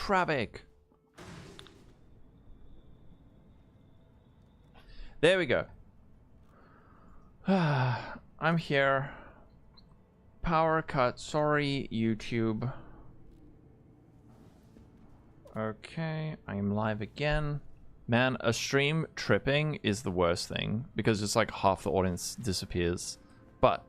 Travic. There we go. I'm here. Power cut. Sorry, YouTube. Okay, I'm live again. Man, a stream tripping is the worst thing because it's like half the audience disappears. But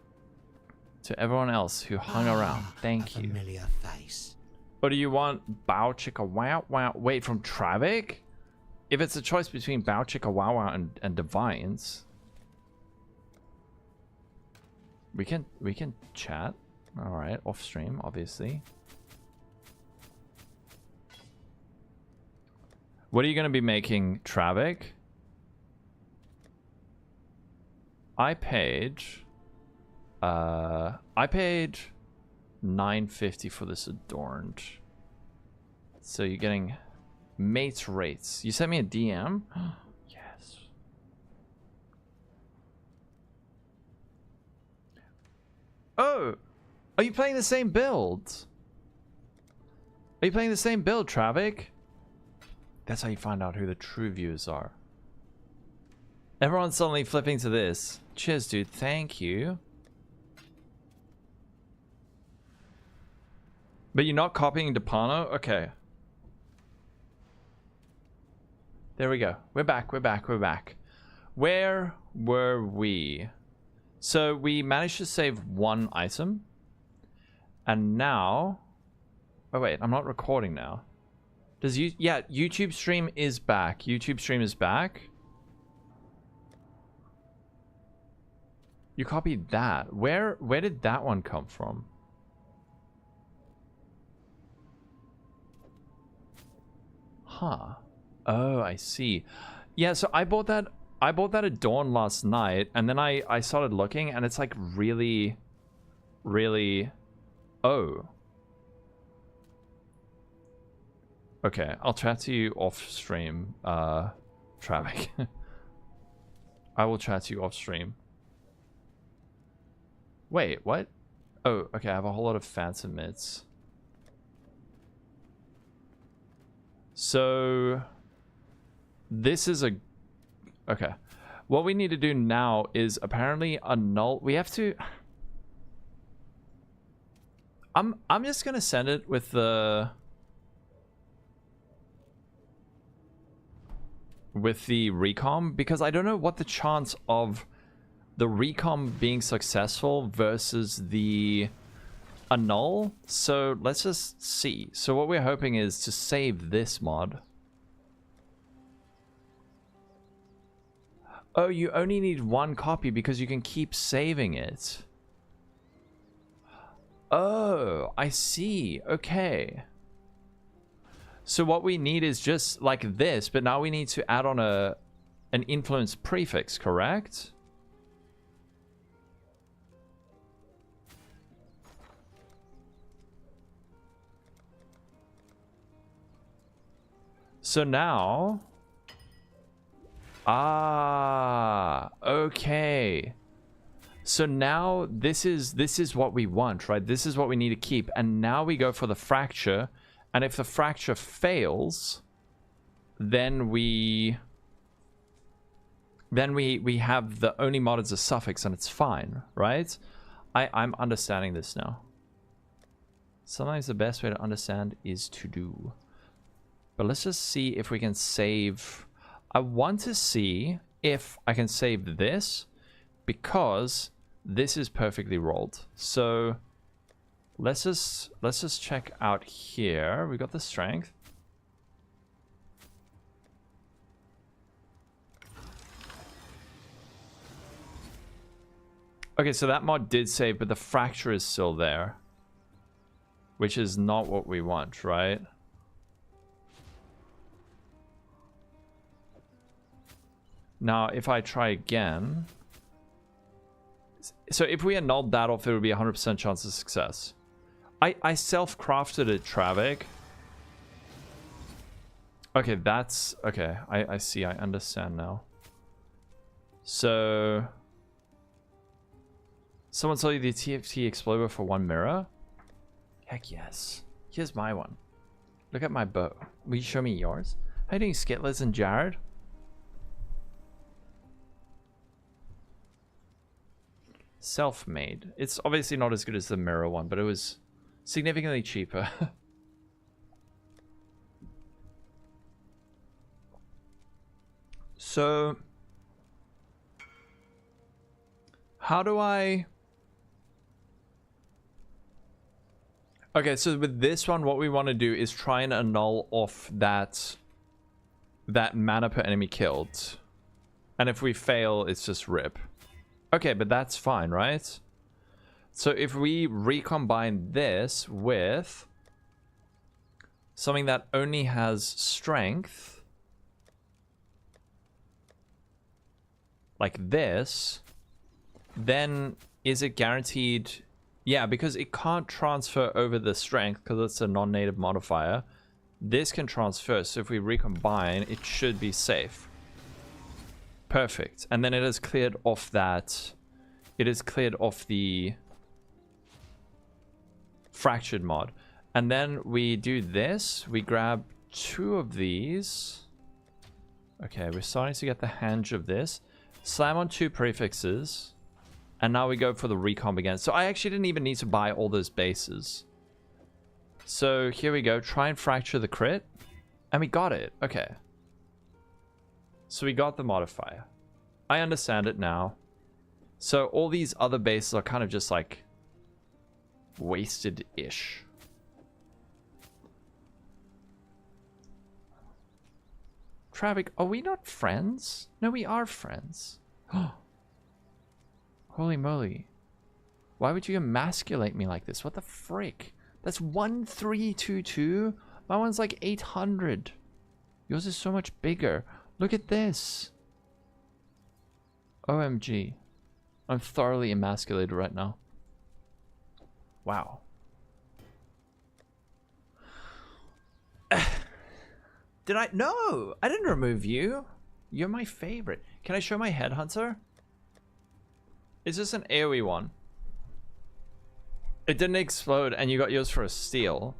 to everyone else who hung around, thank you. Familiar face. Or do you want Bow Chicka Wow Wow? Wait, from Travic? If it's a choice between Bow Chicka Wow Wow and Divines, we can chat. All right, off stream, obviously. What are you going to be making, Travic? I paid $9.50 for this adorned. So you're getting mates rates. You sent me a DM? Yes. Oh, are you playing the same build? Are you playing the same build, Travic? That's how you find out who the true viewers are. Everyone's suddenly flipping to this. Cheers, dude. Thank you. But you're not copying Depano? Okay. There we go. We're back. We're back. We're back. Where were we? So we managed to save one item. And now... Oh, wait. I'm not recording now. Does you? Yeah, YouTube stream is back. YouTube stream is back. You copied that. Where did that one come from? Huh. Oh, I see. Yeah, so I bought that at dawn last night, and then I started looking, and it's like really oh. Okay, I'll chat to you off stream, Travic. I will chat to you off stream. Wait, what? Oh, okay, I have a whole lot of phantom mitts. So this is a... Okay. What we need to do now is apparently annul... We have to... I'm just gonna send it with the recom, because I don't know what the chance of the recom being successful versus the annul. So let's just see. So what we're hoping is to save this mod. Oh, you only need one copy because you can keep saving it. Oh, I see. Okay. So what we need is just like this, but now we need to add on an influence prefix, correct? So now... Ah, okay. So now this is what we want, right? This is what we need to keep. And now we go for the fracture. And if the fracture fails, then we have the only mod as a suffix and it's fine, right? I'm understanding this now. Sometimes the best way to understand is to do. But let's just see if we can save. I want to see if I can save this because this is perfectly rolled. So let's just check out here. We got the strength. Okay, so that mod did save, but the fracture is still there, which is not what we want, right? Now, if I try again... So if we annulled that off, it would be 100% chance of success. I self-crafted it, Travic. Okay, that's... Okay, I see. I understand now. So... Someone sell you the TFT Explorer for 1 mirror? Heck yes. Here's my one. Look at my bow. Will you show me yours? How you doing, Skitlers and Jared? Self-made. It's obviously not as good as the mirror one, but it was significantly cheaper. So, how do I... Okay, so with this one, what we want to do is try and annul off that mana per enemy killed. And if we fail, it's just rip. Okay, but that's fine, right? So if we recombine this with something that only has strength, like this, then is it guaranteed? Yeah, because it can't transfer over the strength because it's a non-native modifier. This can transfer, so if we recombine, it should be safe. Perfect. And then it has cleared off that. It is cleared off the fractured mod. And then we do this. We grab 2 of these. Okay, we're starting to get the hang of this. Slam on 2 prefixes. And now we go for the recomb again. So I actually didn't even need to buy all those bases. So here we go. Try and fracture the crit. And we got it. Okay. So we got the modifier. I understand it now. So all these other bases are kind of just like wasted-ish. Traffic, are we not friends? No, we are friends. Holy moly. Why would you emasculate me like this? What the frick? That's 1322. My one's like 800. Yours is so much bigger. Look at this. OMG. I'm thoroughly emasculated right now. Wow. Did I? No! I didn't remove you. You're my favorite. Can I show my headhunter? Is this an AoE one? It didn't explode and you got yours for a steal.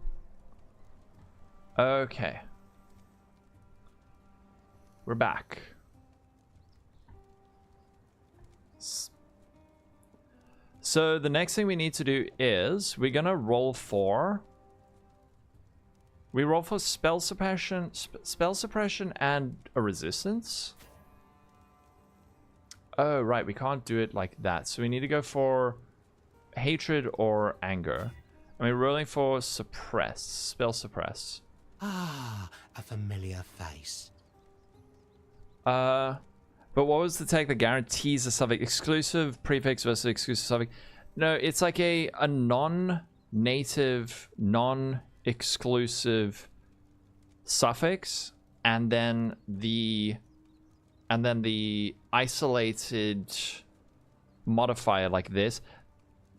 Okay. We're back. So the next thing we need to do is we're gonna roll for... We roll for spell suppression and a resistance. Oh, right, we can't do it like that. So we need to go for hatred or anger. And we're rolling for suppress, spell suppress. Ah, a familiar face. But what was the tag that guarantees a suffix? Exclusive prefix versus exclusive suffix? No, it's like a non-native, non-exclusive suffix, and then the isolated modifier like this.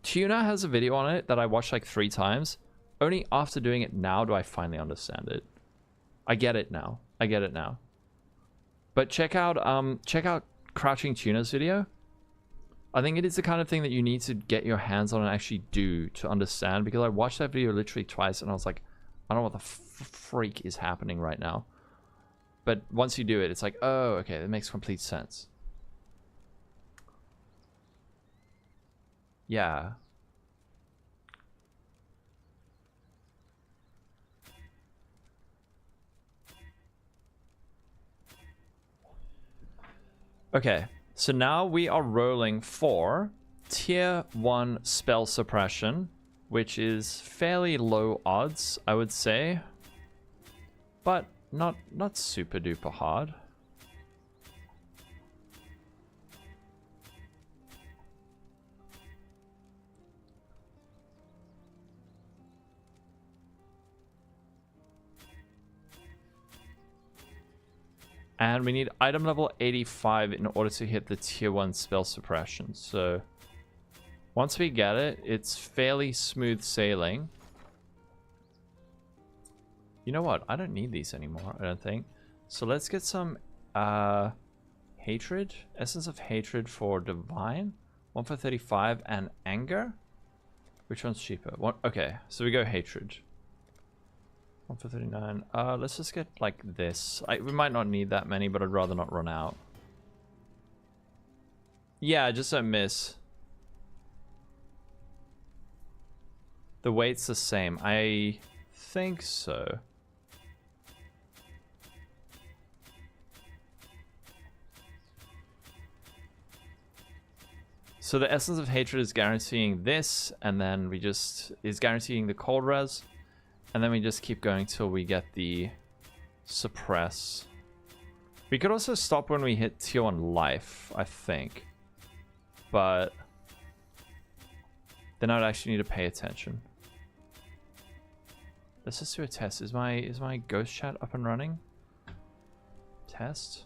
Tuna has a video on it that I watched like 3 times. Only after doing it now do I finally understand it. I get it now. I get it now. But check out Crouching Tuna's video. I think it is the kind of thing that you need to get your hands on and actually do to understand, because I watched that video literally twice and I was like, I don't know what the freak is happening right now. But once you do it, it's like, oh, okay, that makes complete sense. Yeah. Okay, so now we are rolling for tier 1 spell suppression, which is fairly low odds, I would say, but not super duper hard. And we need item level 85 in order to hit the tier 1 spell suppression. So once we get it, it's fairly smooth sailing. You know what? I don't need these anymore, I don't think. So let's get some hatred. Essence of hatred for divine. 1 for 35 and anger. Which one's cheaper? One, okay, so we go hatred. 1 for 39. Let's just get like this. We might not need that many, but I'd rather not run out. Yeah, just don't miss. The weight's the same. I think so. So the Essence of Hatred is guaranteeing this, and then we just is guaranteeing the cold res, and then we just keep going till we get the suppress. We could also stop when we hit tier 1 life, I think, but then I'd actually need to pay attention. Let's just do a test. Is my ghost chat up and running? Test.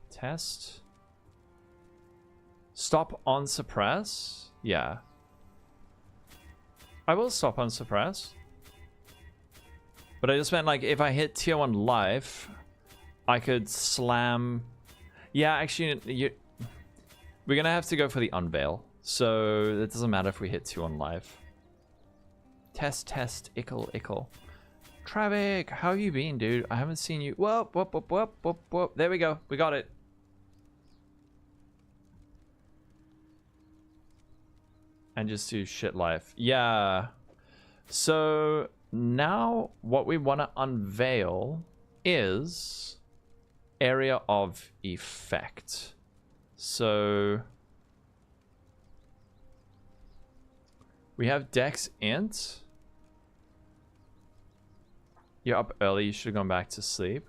Test. Stop on suppress? Yeah. I will stop on suppress. But I just meant like if I hit tier 1 life, I could slam. Yeah, actually, we're gonna have to go for the unveil. So it doesn't matter if we hit tier 1 life. Test, test, ickle. Travik, how have you been, dude? I haven't seen you. Whoop, whoop, whoop, whoop, whoop, whoop. There we go. We got it. And just do shit life. Yeah. So now what we want to unveil is area of effect. So we have Dex Int. You're up early. You should have gone back to sleep.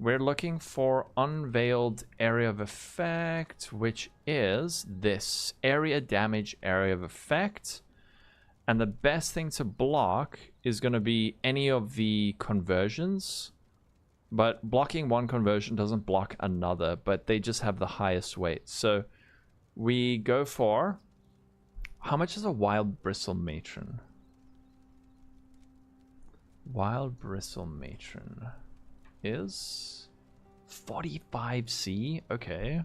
We're looking for unveiled area of effect, which is this area damage area of effect. And the best thing to block is going to be any of the conversions. But blocking one conversion doesn't block another, but they just have the highest weight. So we go for... How much is a Wild Bristle Matron? Wild Bristle Matron is 45C. Okay.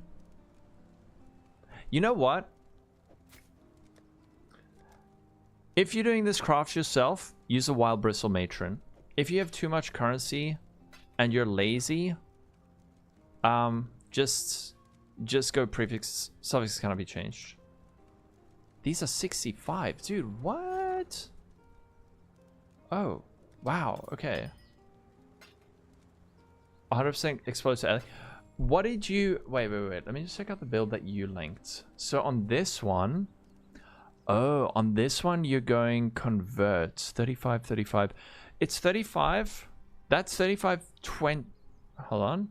You know what? If you're doing this craft yourself, use a Wild Bristle Matron. If you have too much currency and you're lazy, just go prefix. Suffix cannot be changed. These are 65. Dude, what? Oh, wow. Okay. 100% exposed to alley. What did you... Wait. Let me just check out the build that you linked. So on this one... Oh, on this one, you're going convert. 35, 35. It's 35. That's 35, 20... Hold on.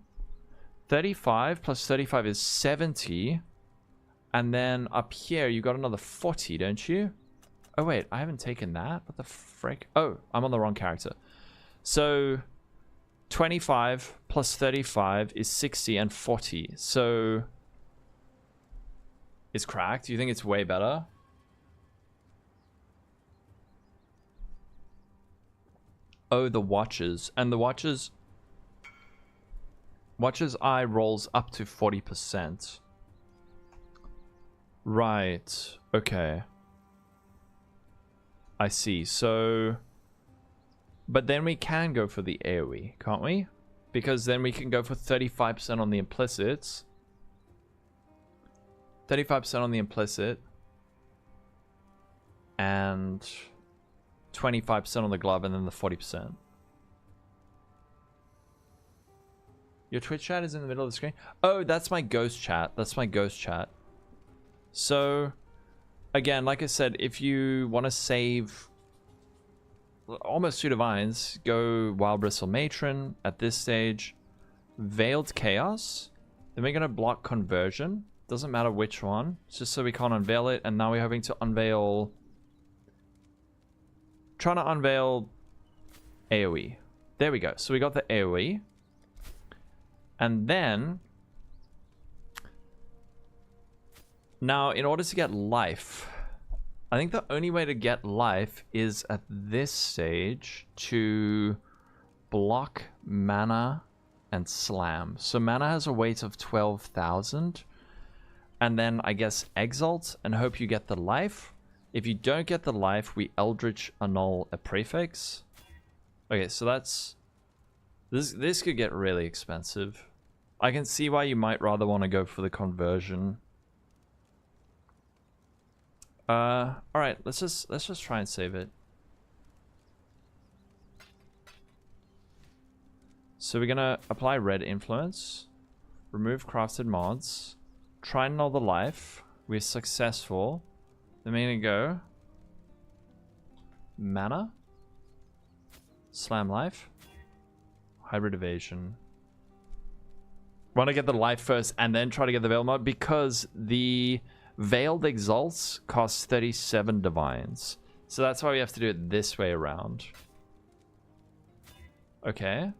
35 plus 35 is 70. And then up here, you got another 40, don't you? Oh, wait. I haven't taken that. What the frick? Oh, I'm on the wrong character. So... 25 plus 35 is 60 and 40. So it's cracked. Do you think it's way better? Oh, the watches. And the watches eye rolls up to 40%. Right. Okay. I see. So... But then we can go for the AoE, can't we? Because then we can go for 35% on the implicits. 35% on the implicit. And 25% on the glove, and then the 40%. Your Twitch chat is in the middle of the screen? Oh, that's my ghost chat. That's my ghost chat. So, again, like I said, if you want to save... almost 2 divines, go Wild Bristle Matron at this stage, Veiled Chaos, then we're going to block Conversion, doesn't matter which one, it's just so we can't unveil it, and now we're having to unveil, trying to unveil AoE. There we go, so we got the AoE, and then, now in order to get life, I think the only way to get life is at this stage to block mana and slam. So mana has a weight of 12,000. And then I guess exalt and hope you get the life. If you don't get the life, we Eldritch annul a prefix. Okay, so that's... This could get really expensive. I can see why you might rather want to go for the conversion. Alright, let's just try and save it. So we're gonna apply red influence, remove crafted mods, try and null the life. We're successful. Then we're gonna go mana, slam life, hybrid evasion. Want to get the life first and then try to get the veil mod because the veiled exalts cost 37 divines. So that's why we have to do it this way around. Okay.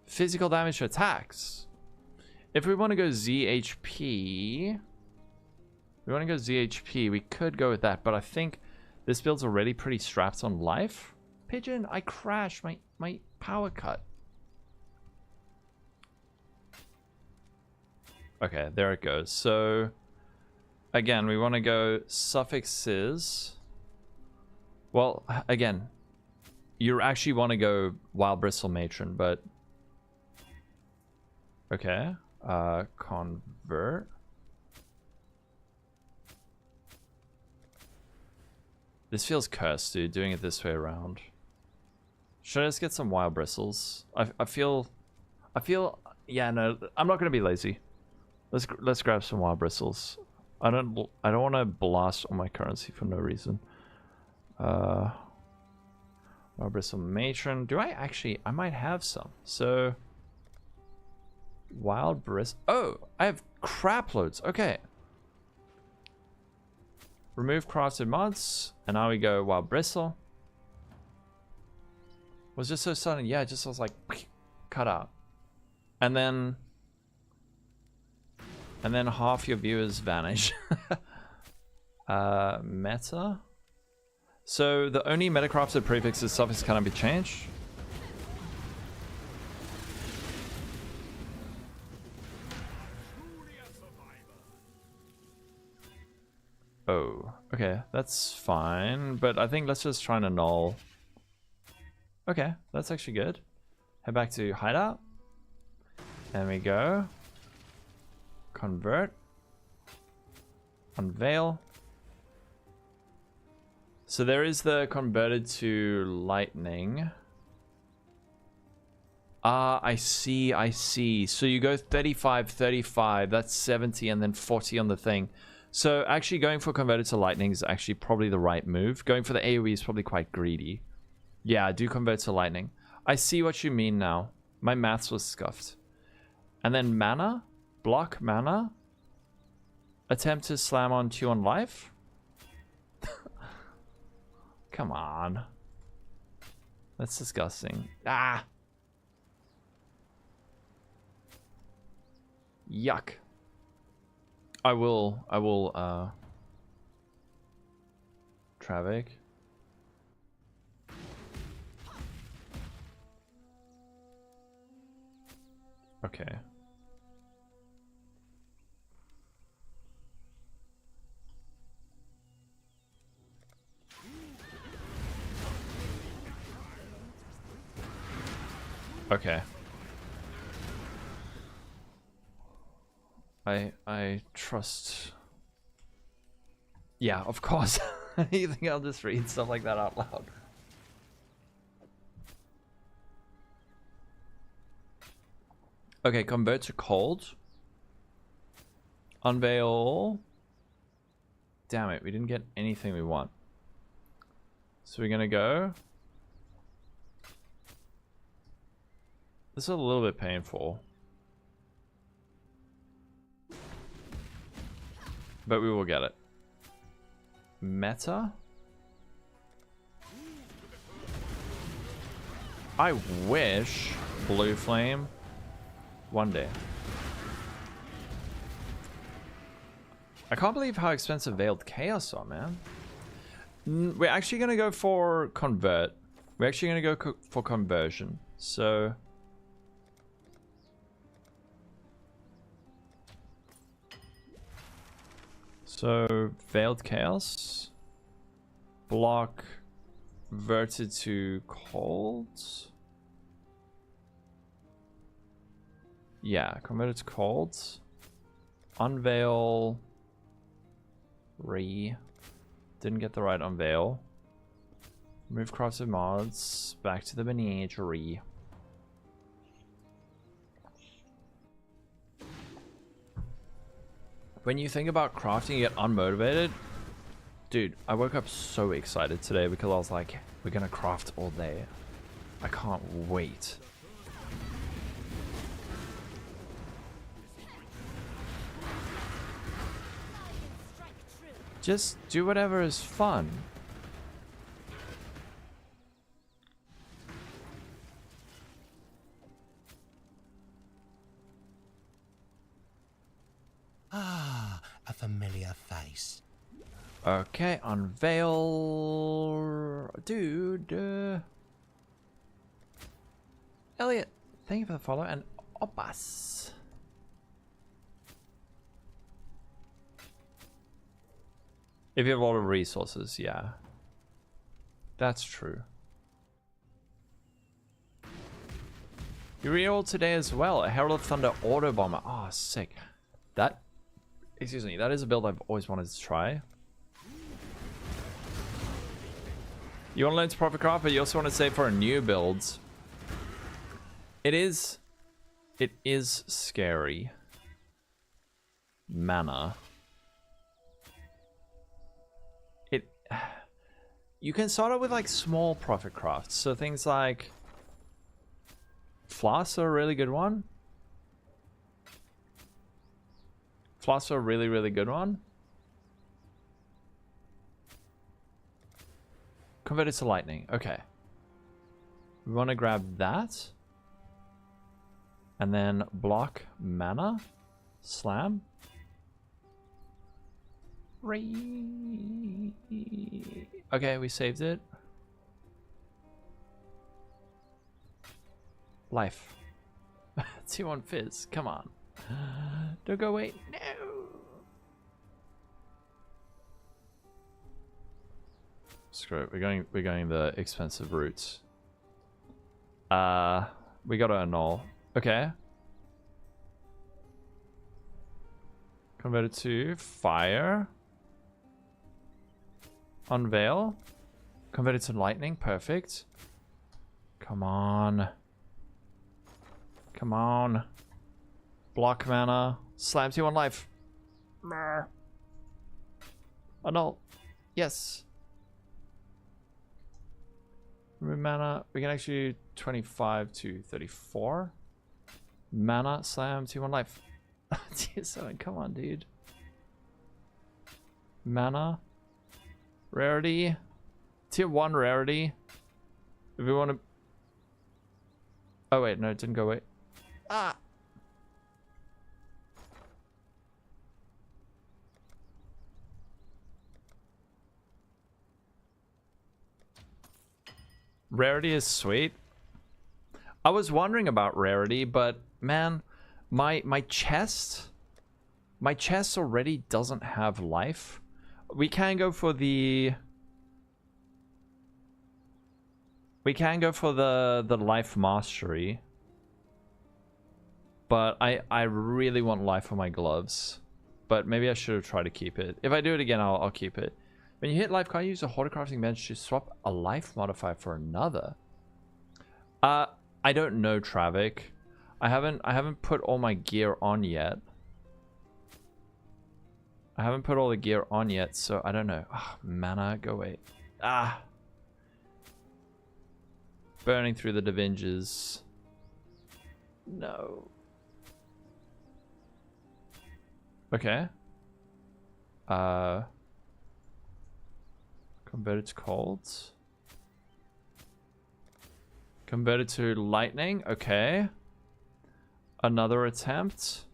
Physical damage to attacks. If we want to go ZHP, we could go with that, but I think this build's already pretty strapped on life. Pigeon, I crashed my power cut. Okay, there it goes. So again, we want to go suffixes. Well, again, you actually want to go Wild Bristle Matron, but okay. Convert. This feels cursed, dude, doing it this way around. Should I just get some Wild Bristles? I feel yeah, no, I'm not gonna be lazy. Let's grab some Wild Bristles. I don't want to blast all my currency for no reason. Wild Bristle Matron. Do I actually? I might have some. So Wild Bristle. Oh, I have crap loads. Okay. Remove crafted mods, and now we go Wild Bristle. Was just so sudden. Yeah, it just was like cut out, and then half your viewers vanish. Meta. So the only metacrafted prefixes suffix cannot be changed. Oh, okay, that's fine. But I think let's just try and annul. Okay, that's actually good. Head back to hideout. There we go. Convert. Unveil. So there is the converted to lightning. Ah, I see. So you go 35, 35, that's 70, and then 40 on the thing. So actually going for converted to lightning is actually probably the right move. Going for the AoE is probably quite greedy. Yeah, do convert to lightning. I see what you mean now. My maths was scuffed. And then mana, block mana, attempt to slam on 2 on life. Come on. That's disgusting. Ah! Yuck. I will, Travik. Okay. Okay. I trust. Yeah, of course. You think I'll just read stuff like that out loud? Okay, convert to cold. Unveil. Damn it, we didn't get anything we want. So we're gonna go. This is a little bit painful. But we will get it. Meta? I wish Blue Flame one day. I can't believe how expensive Veiled Chaos are, man. We're actually going to go for Convert. We're actually going to go for Conversion. So... Veiled Chaos, block, Converted to cold. Yeah, converted to cold. Unveil. Didn't get the right unveil. Move crafted mods. Back to the menagerie. When you think about crafting, you get unmotivated. Dude, I woke up so excited today because I was like, we're gonna craft all day. I can't wait. Just do whatever is fun. Ah, a familiar face. Okay, unveil. Dude. Elliot, thank you for the follow. And Opas. If you have a lot of resources, yeah. That's true. You rerolled today as well. A Herald of Thunder Auto Bomber. Oh, sick. That is a build I've always wanted to try. You want to learn to profit craft, but you also want to save for a new build. It is scary. Mana. You can start out with like small profit crafts. So things like flasks are a really good one. Flasks are a really, really good one. Converted to lightning. Okay. We want to grab that. And then block mana. Slam. Okay, we saved it. Life. T1 Fizz, come on. Don't go away. No. Screw it. We're going the expensive routes. We gotta annul. Okay. Converted to fire. Unveil. Converted to lightning. Perfect. Come on. Come on. Block mana. Slam T1 life. Annul. Yes. Remove mana. We can actually do 25 to 34. Mana. Slam T1 life. Tier 7. Come on, dude. Mana. Rarity. Tier 1 rarity. If we want to... Oh, wait. No, it didn't go away. Ah! Rarity is sweet. I was wondering about rarity, but man, my chest already doesn't have life. We can go for the life mastery, but I really want life on my gloves. But maybe I should have tried to keep it. If I do it again, I'll keep it. When you hit life, can't you use a horticrafting bench to swap a life modifier for another? I don't know, Travik. I haven't put all my gear on yet. I haven't put all the gear on yet, so I don't know. Oh, mana, go away. Ah. Burning through the Divingers. No. Okay. Converted to cold. Converted to lightning. Okay. Another attempt.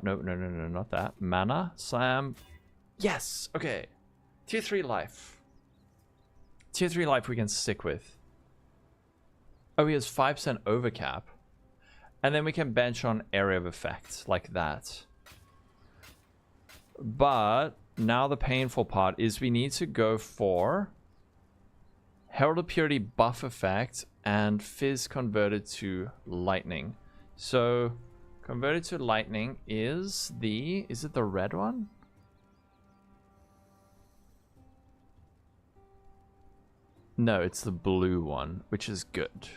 No, not that. Mana. Slam. Yes. Okay. Tier 3 life. Tier 3 life we can stick with. Oh, he has 5% overcap. And then we can bench on area of effect like that. But now the painful part is we need to go for Herald of Purity buff effect and fizz converted to lightning. So converted to lightning is it the red one? No, it's the blue one, which is good.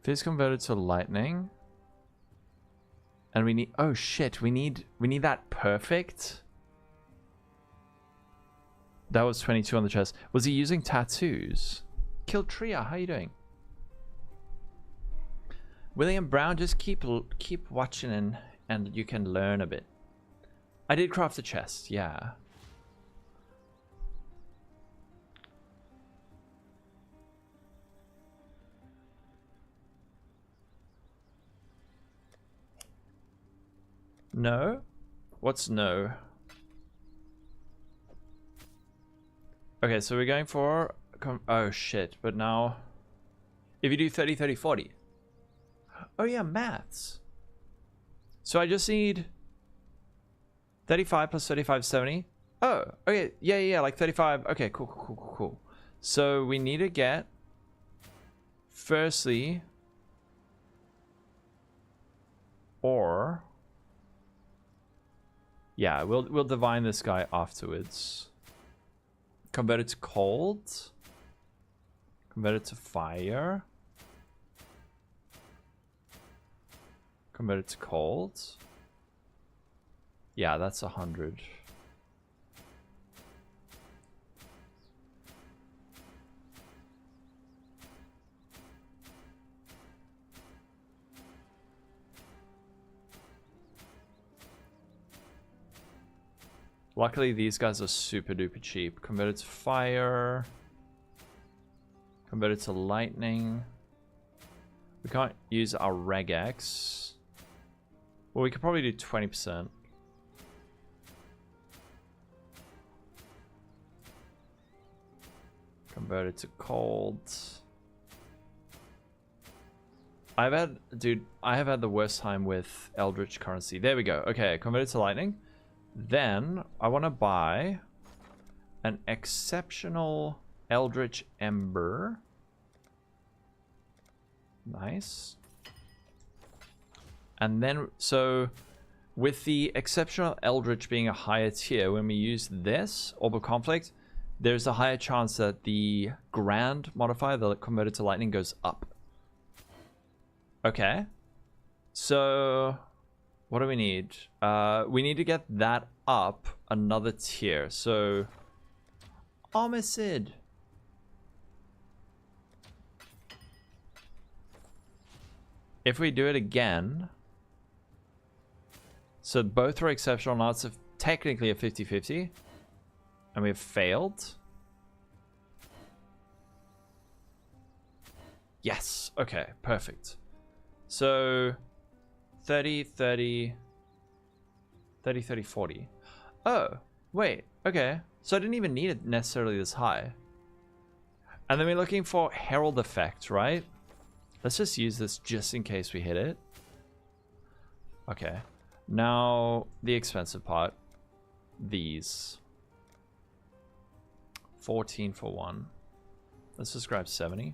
Fizz converted to lightning. And we need, oh shit, we need that perfect. That was 22 on the chest. Was he using tattoos? Kiltria, how you doing? William Brown, just keep watching and you can learn a bit. I did craft a chest, yeah. No? What's no? Okay, so we're going for... Oh, shit. But now... If you do 30, 30, 40. Oh, yeah, maths. So I just need... 35 plus 35, 70. Oh, okay. Yeah, like 35. Okay, cool. So we need to get... Firstly... Or... Yeah, we'll divine this guy afterwards. Convert it to cold. Convert it to fire. Convert it to cold. Yeah, that's 100. Luckily, these guys are super duper cheap. Convert it to fire. Convert it to lightning. We can't use our regex. Well, we could probably do 20%. Convert it to cold. I have had the worst time with Eldritch currency. There we go. Okay, convert it to lightning. Then I want to buy an exceptional Eldritch Ember. Nice. And then, so with the exceptional Eldritch being a higher tier, when we use this, Orb of Conflict, there's a higher chance that the Grand modifier, the converted to lightning, goes up. Okay. So... what do we need? We need to get that up another tier. So, Homicide. If we do it again, so both are exceptional. Now it's technically a 50-50, and we've failed. Yes. Okay. Perfect. So. 30, 30, 30, 30, 40. Oh, wait, okay. So I didn't even need it necessarily this high. And then we're looking for Herald effect, right? Let's just use this just in case we hit it. Okay. Now, the expensive part. These. 14 for one. Let's just grab 70.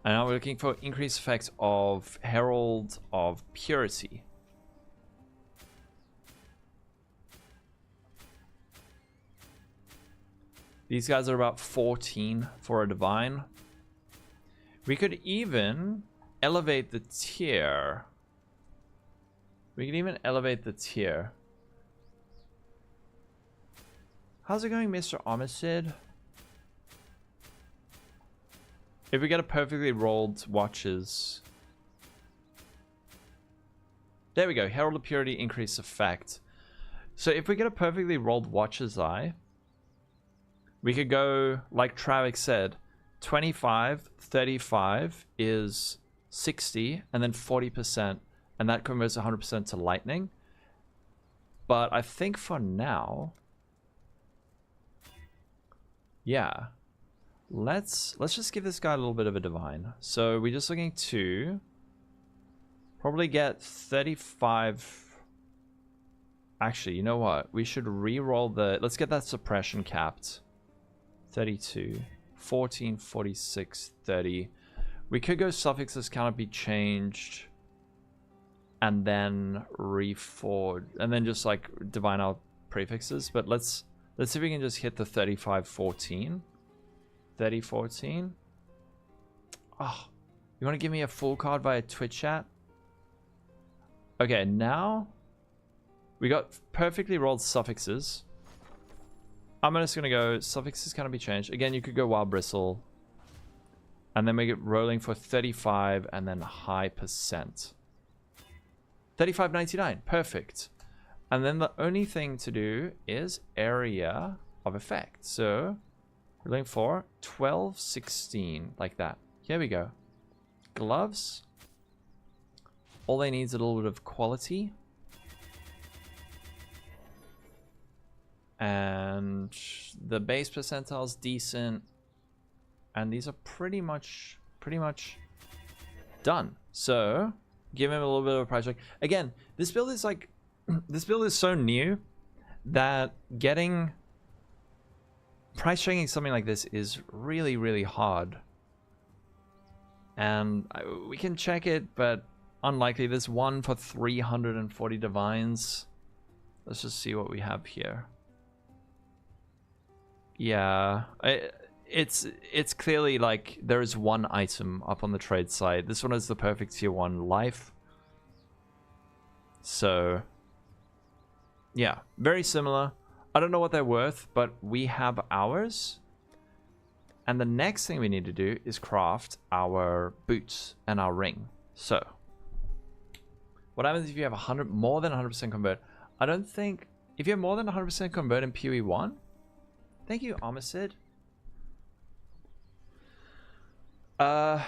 And now we're looking for increased effect of Herald of Purity. These guys are about 14 for a divine. We could even elevate the tier. How's it going, Mr. Homicide? If we get a perfectly rolled watches. There we go. Herald of Purity increase effect. So if we get a perfectly rolled watches eye, we could go, like Travik said, 25, 35 is 60, and then 40%, and that converts 100% to lightning. But I think for now, yeah. Let's just give this guy a little bit of a divine. So we're just looking to probably get 35. Actually, you know what? We should re-roll the... Let's get that suppression capped. 32, 14, 46, 30. We could go suffixes cannot be changed, and then reforge, and then just like divine our prefixes. But let's see if we can just hit the 35, 14. 30, 14. Oh, you want to give me a full card via Twitch chat? Okay, now we got perfectly rolled suffixes. I'm just going to go suffixes cannot be changed. Again, you could go wild bristle. And then we get rolling for 35 and then high percent. 35.99. Perfect. And then the only thing to do is area of effect. So we're looking for 12, 16, like that. Here we go. Gloves. All they need is a little bit of quality. And the base percentile is decent. And these are pretty much done. So give him a little bit of a price check. Again, this build is like, this build is so new that getting price checking something like this is really, really hard. And we can check it, but unlikely. There's one for 340 divines. Let's just see what we have here. Yeah, it's clearly like there is one item up on the trade site. This one is the perfect tier 1 life. So yeah, very similar. I don't know what they're worth, but we have ours. And the next thing we need to do is craft our boots and our ring. So what happens if you have more than 100% convert? I don't think if you have more than 100% convert in PoE 1. Thank you, Armisid. To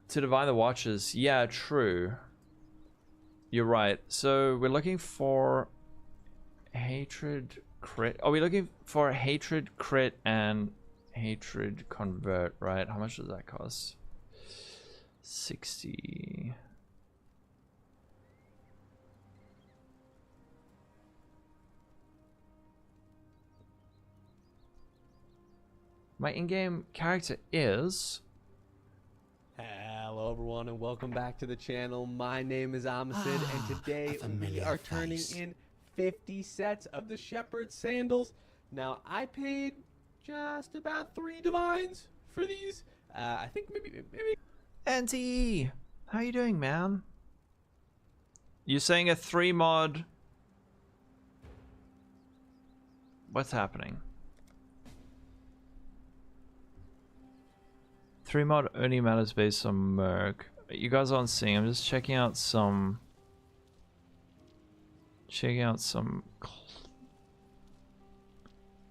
divine the watches. Yeah, true. You're right. So we're looking for hatred crit. Are we looking for hatred crit and hatred convert, right? How much does that cost? 60. My in-game character is... Hello everyone and welcome back to the channel. My name is Amisid and today we are turning in 50 sets of the Shepherd sandals. Now I paid just about 3 divines for these. I think maybe... Auntie! How you doing, man? You're saying a 3 mod... What's happening? 3 mod only matters based on Merc. You guys aren't seeing. I'm just checking out some...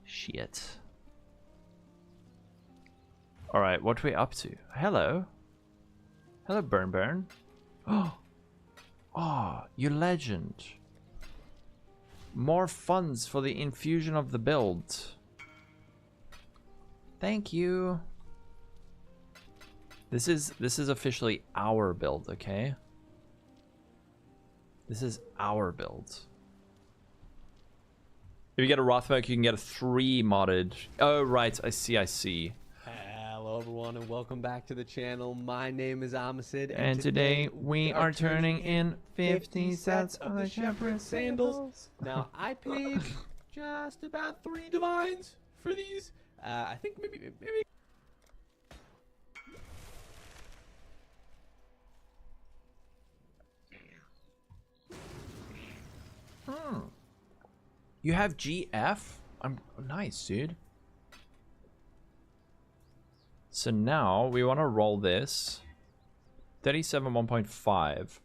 Shit. Alright, what are we up to? Hello. Hello, Burn. Oh, you legend. More funds for the infusion of the build. Thank you. This is officially our build, okay? This is our build. If you get a Rothmerk, you can get a 3 modded. Oh, right. I see. Hello everyone and welcome back to the channel. My name is Amisid and today we are turning in 50 sets of the Shepherd sandals. Now I paid just about 3 divines for these. I think maybe You have GF? I'm nice, dude. So now we want to roll this 37 1.5.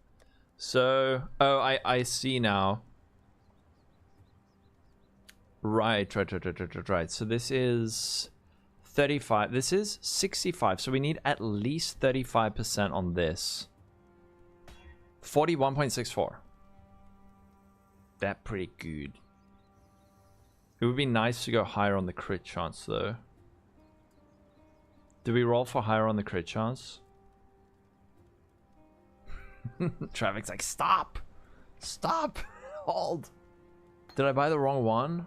So I see now. Right. So this is 35. This is 65. So we need at least 35% on this. 41.64. That's pretty good. It would be nice to go higher on the crit chance though. Do we roll for higher on the crit chance? Traffic's like, stop! Stop! Hold! Did I buy the wrong one?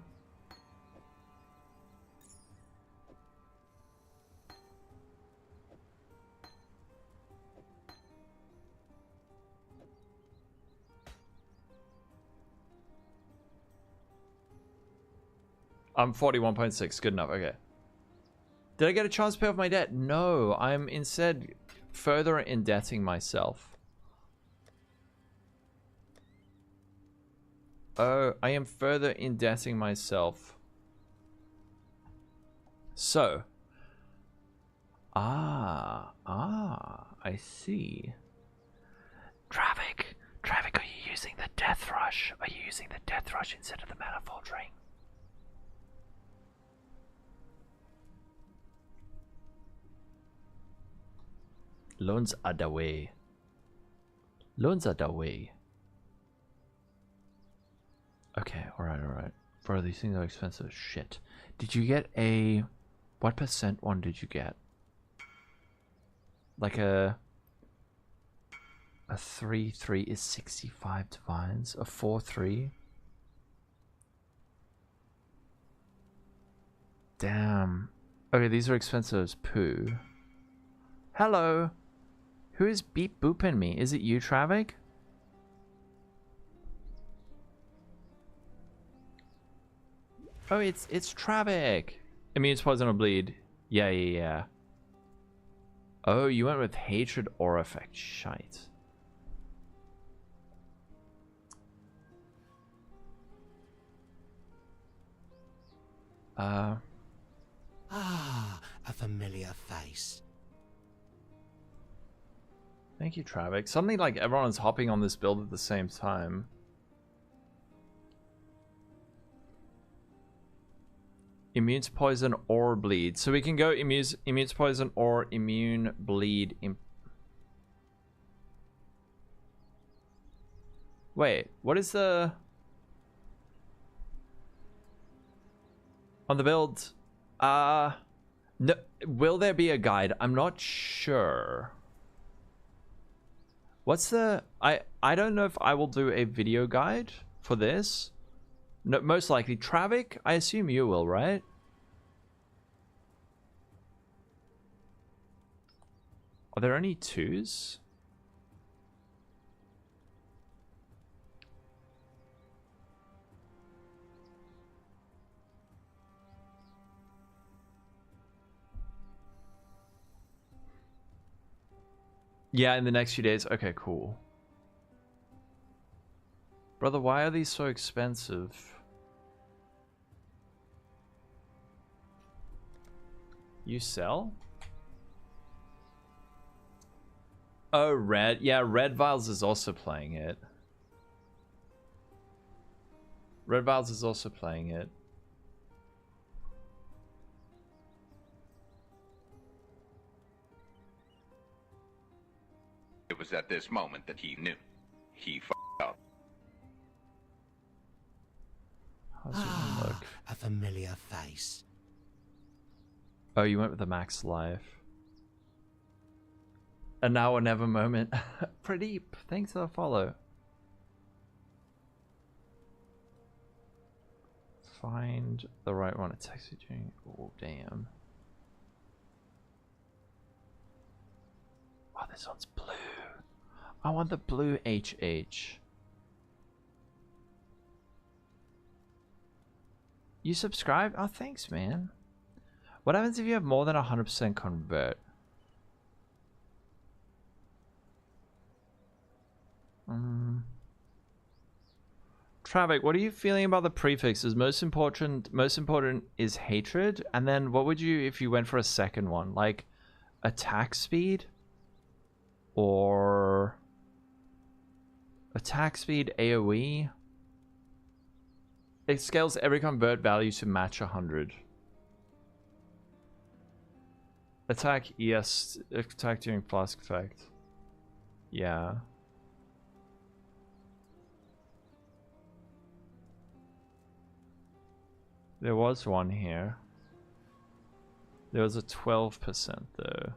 I'm 41.6. Good enough. Okay. Did I get a chance to pay off my debt? No. I'm instead further indebting myself. Oh, I am further indebting myself. So. I see. Traffic, are you using the Death Rush? Are you using the Death Rush instead of the Manifold Ring? Loans are the way. Loans are the way. Okay, alright. Bro, these things are expensive as shit. Did you get a... What percent one did you get? Like a 3-3 is 65 divines. A 4-3. Damn. Okay, these are expensive as poo. Hello. Who is beep booping me? Is it you, Travik? Oh, it's Travik. Immune to poison or bleed. Yeah. Oh, you went with hatred or effect. Shite. A familiar face. Thank you, Travik. Suddenly, like, everyone's hopping on this build at the same time. Immune to poison or bleed. So we can go immune to poison or immune bleed. Wait, what is the... On the build? No, will there be a guide? I'm not sure. What's the... I don't know if I will do a video guide for this. No, most likely. Travik, I assume you will, right? Are there any twos? Yeah, in the next few days. Okay, cool. Brother, why are these so expensive? You sell? Oh, Red. Yeah, Red Vials is also playing it. Red Vials is also playing it. It was at this moment that he knew. He f***ed up. How's it look? A familiar face. Oh, you went with the max life. A now or never moment. Pradeep, thanks for the follow. Find the right one. It's actually doing... Oh, damn. Oh, this one's blue. I want the blue HH. You subscribe? Oh, thanks, man. What happens if you have more than 100% convert? Travik, what are you feeling about the prefixes? Most important is hatred, and then what would you if you went for a second one, like attack speed or attack speed AoE? It scales every convert value to match 100. Attack ES, attack during flask effect. Yeah. There was one here. There was a 12% though.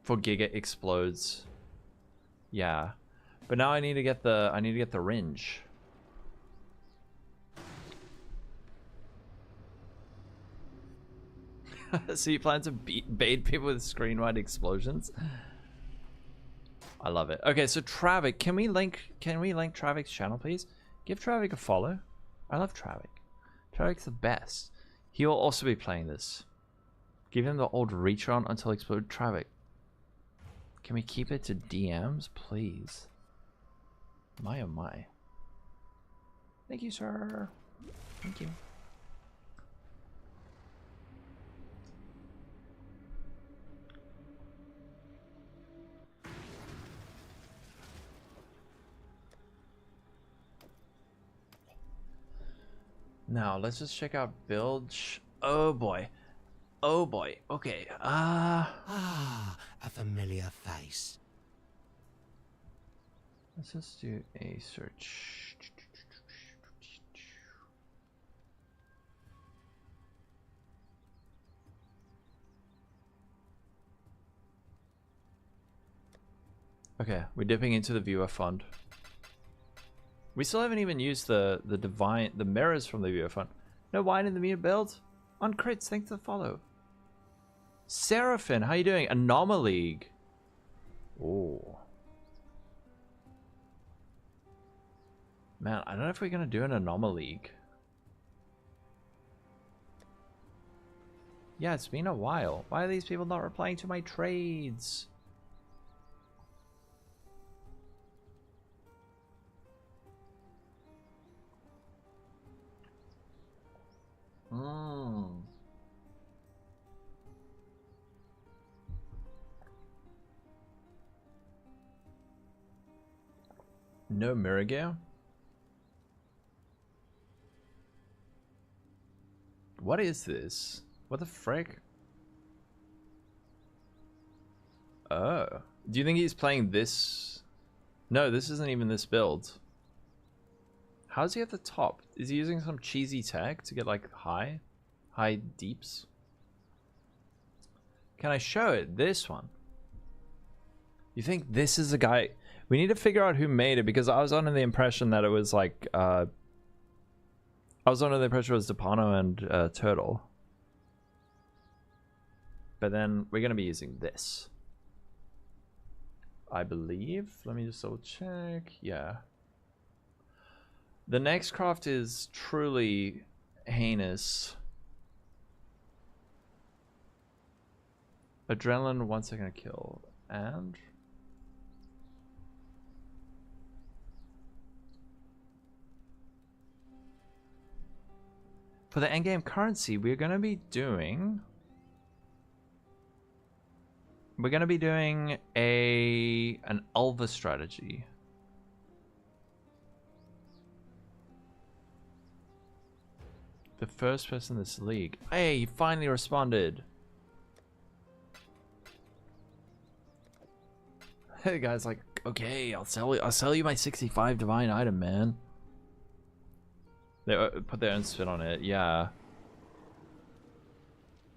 For Giga explodes. Yeah. But now I need to get the ringe. So you plan to bait people with screen-wide explosions? I love it. Okay, so Travik, can we link Travik's channel, please? Give Travik a follow. I love Travik. Travik's the best. He will also be playing this. Give him the old reach on until explode. Travik, can we keep it to DMs, please? My oh my. Thank you, sir. Thank you. Now, let's just check out build. Oh boy. Oh boy. Okay. Ah, a familiar face. Let's just do a search. Okay, we're dipping into the viewer fund. We still haven't even used the mirrors from the viewer fund. No wine in the mirror build? On crits, thanks for the follow. Seraphin, how you doing? Anomaly. Oh. Man, I don't know if we're gonna do an Anomaly. Yeah, it's been a while. Why are these people not replying to my trades? No mirror gear? What is this? What the frick? Oh. Do you think he's playing this? No, this isn't even this build. How's he at the top? Is he using some cheesy tech to get like high deeps? Can I show it? This one. You think this is a guy? We need to figure out who made it, because I was under the impression that it was like I was under the impression it was Depano and Turtle. But then we're gonna be using this, I believe. Let me just double check. Yeah. The next craft is truly heinous. Adrenaline, 1 second to kill. And for the endgame currency, we're gonna be doing an Alva strategy. The first person in this league. Hey, he finally responded. Hey, the guy's like, okay, I'll sell you my 65 divine item, man. They put their own spin on it. Yeah.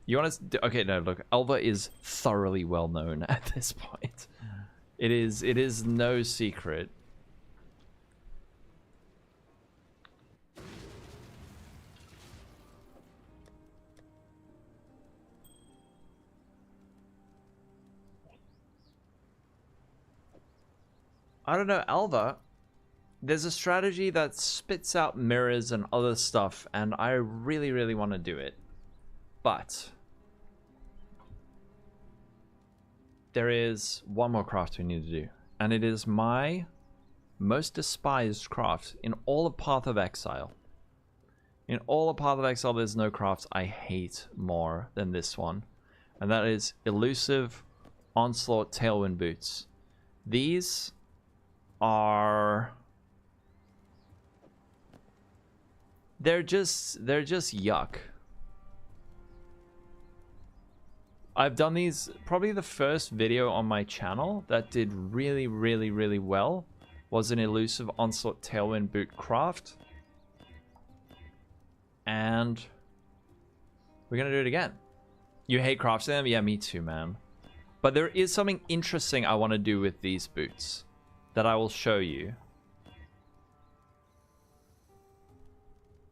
You want to? Okay, no. Look, Alva is thoroughly well known at this point. It is no secret. I don't know, Alva. There's a strategy that spits out mirrors and other stuff, and I really, really want to do it. But there is one more craft we need to do, and it is my most despised craft in all of Path of Exile. In all of Path of Exile, there's no craft I hate more than this one, and that is Elusive Onslaught Tailwind Boots. These are... They're just yuck. I've done these, probably the first video on my channel that did really, really, really well was an Elusive Onslaught Tailwind Boot craft. And we're gonna do it again. You hate crafting them? Yeah, me too, man. But there is something interesting I want to do with these boots that I will show you.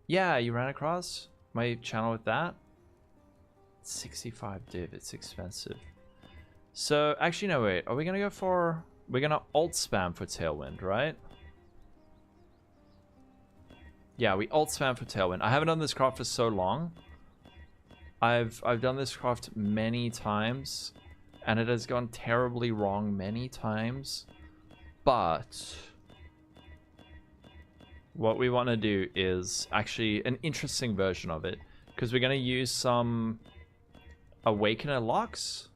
Yeah, you ran across my channel with that? 65 div, it's expensive. So, actually, no, wait. Are we going to go for... We're going to alt spam for Tailwind, right? Yeah, we alt spam for Tailwind. I haven't done this craft for so long. I've done this craft many times, and it has gone terribly wrong many times. But what we want to do is actually an interesting version of it, because we're going to use some Awakener locks.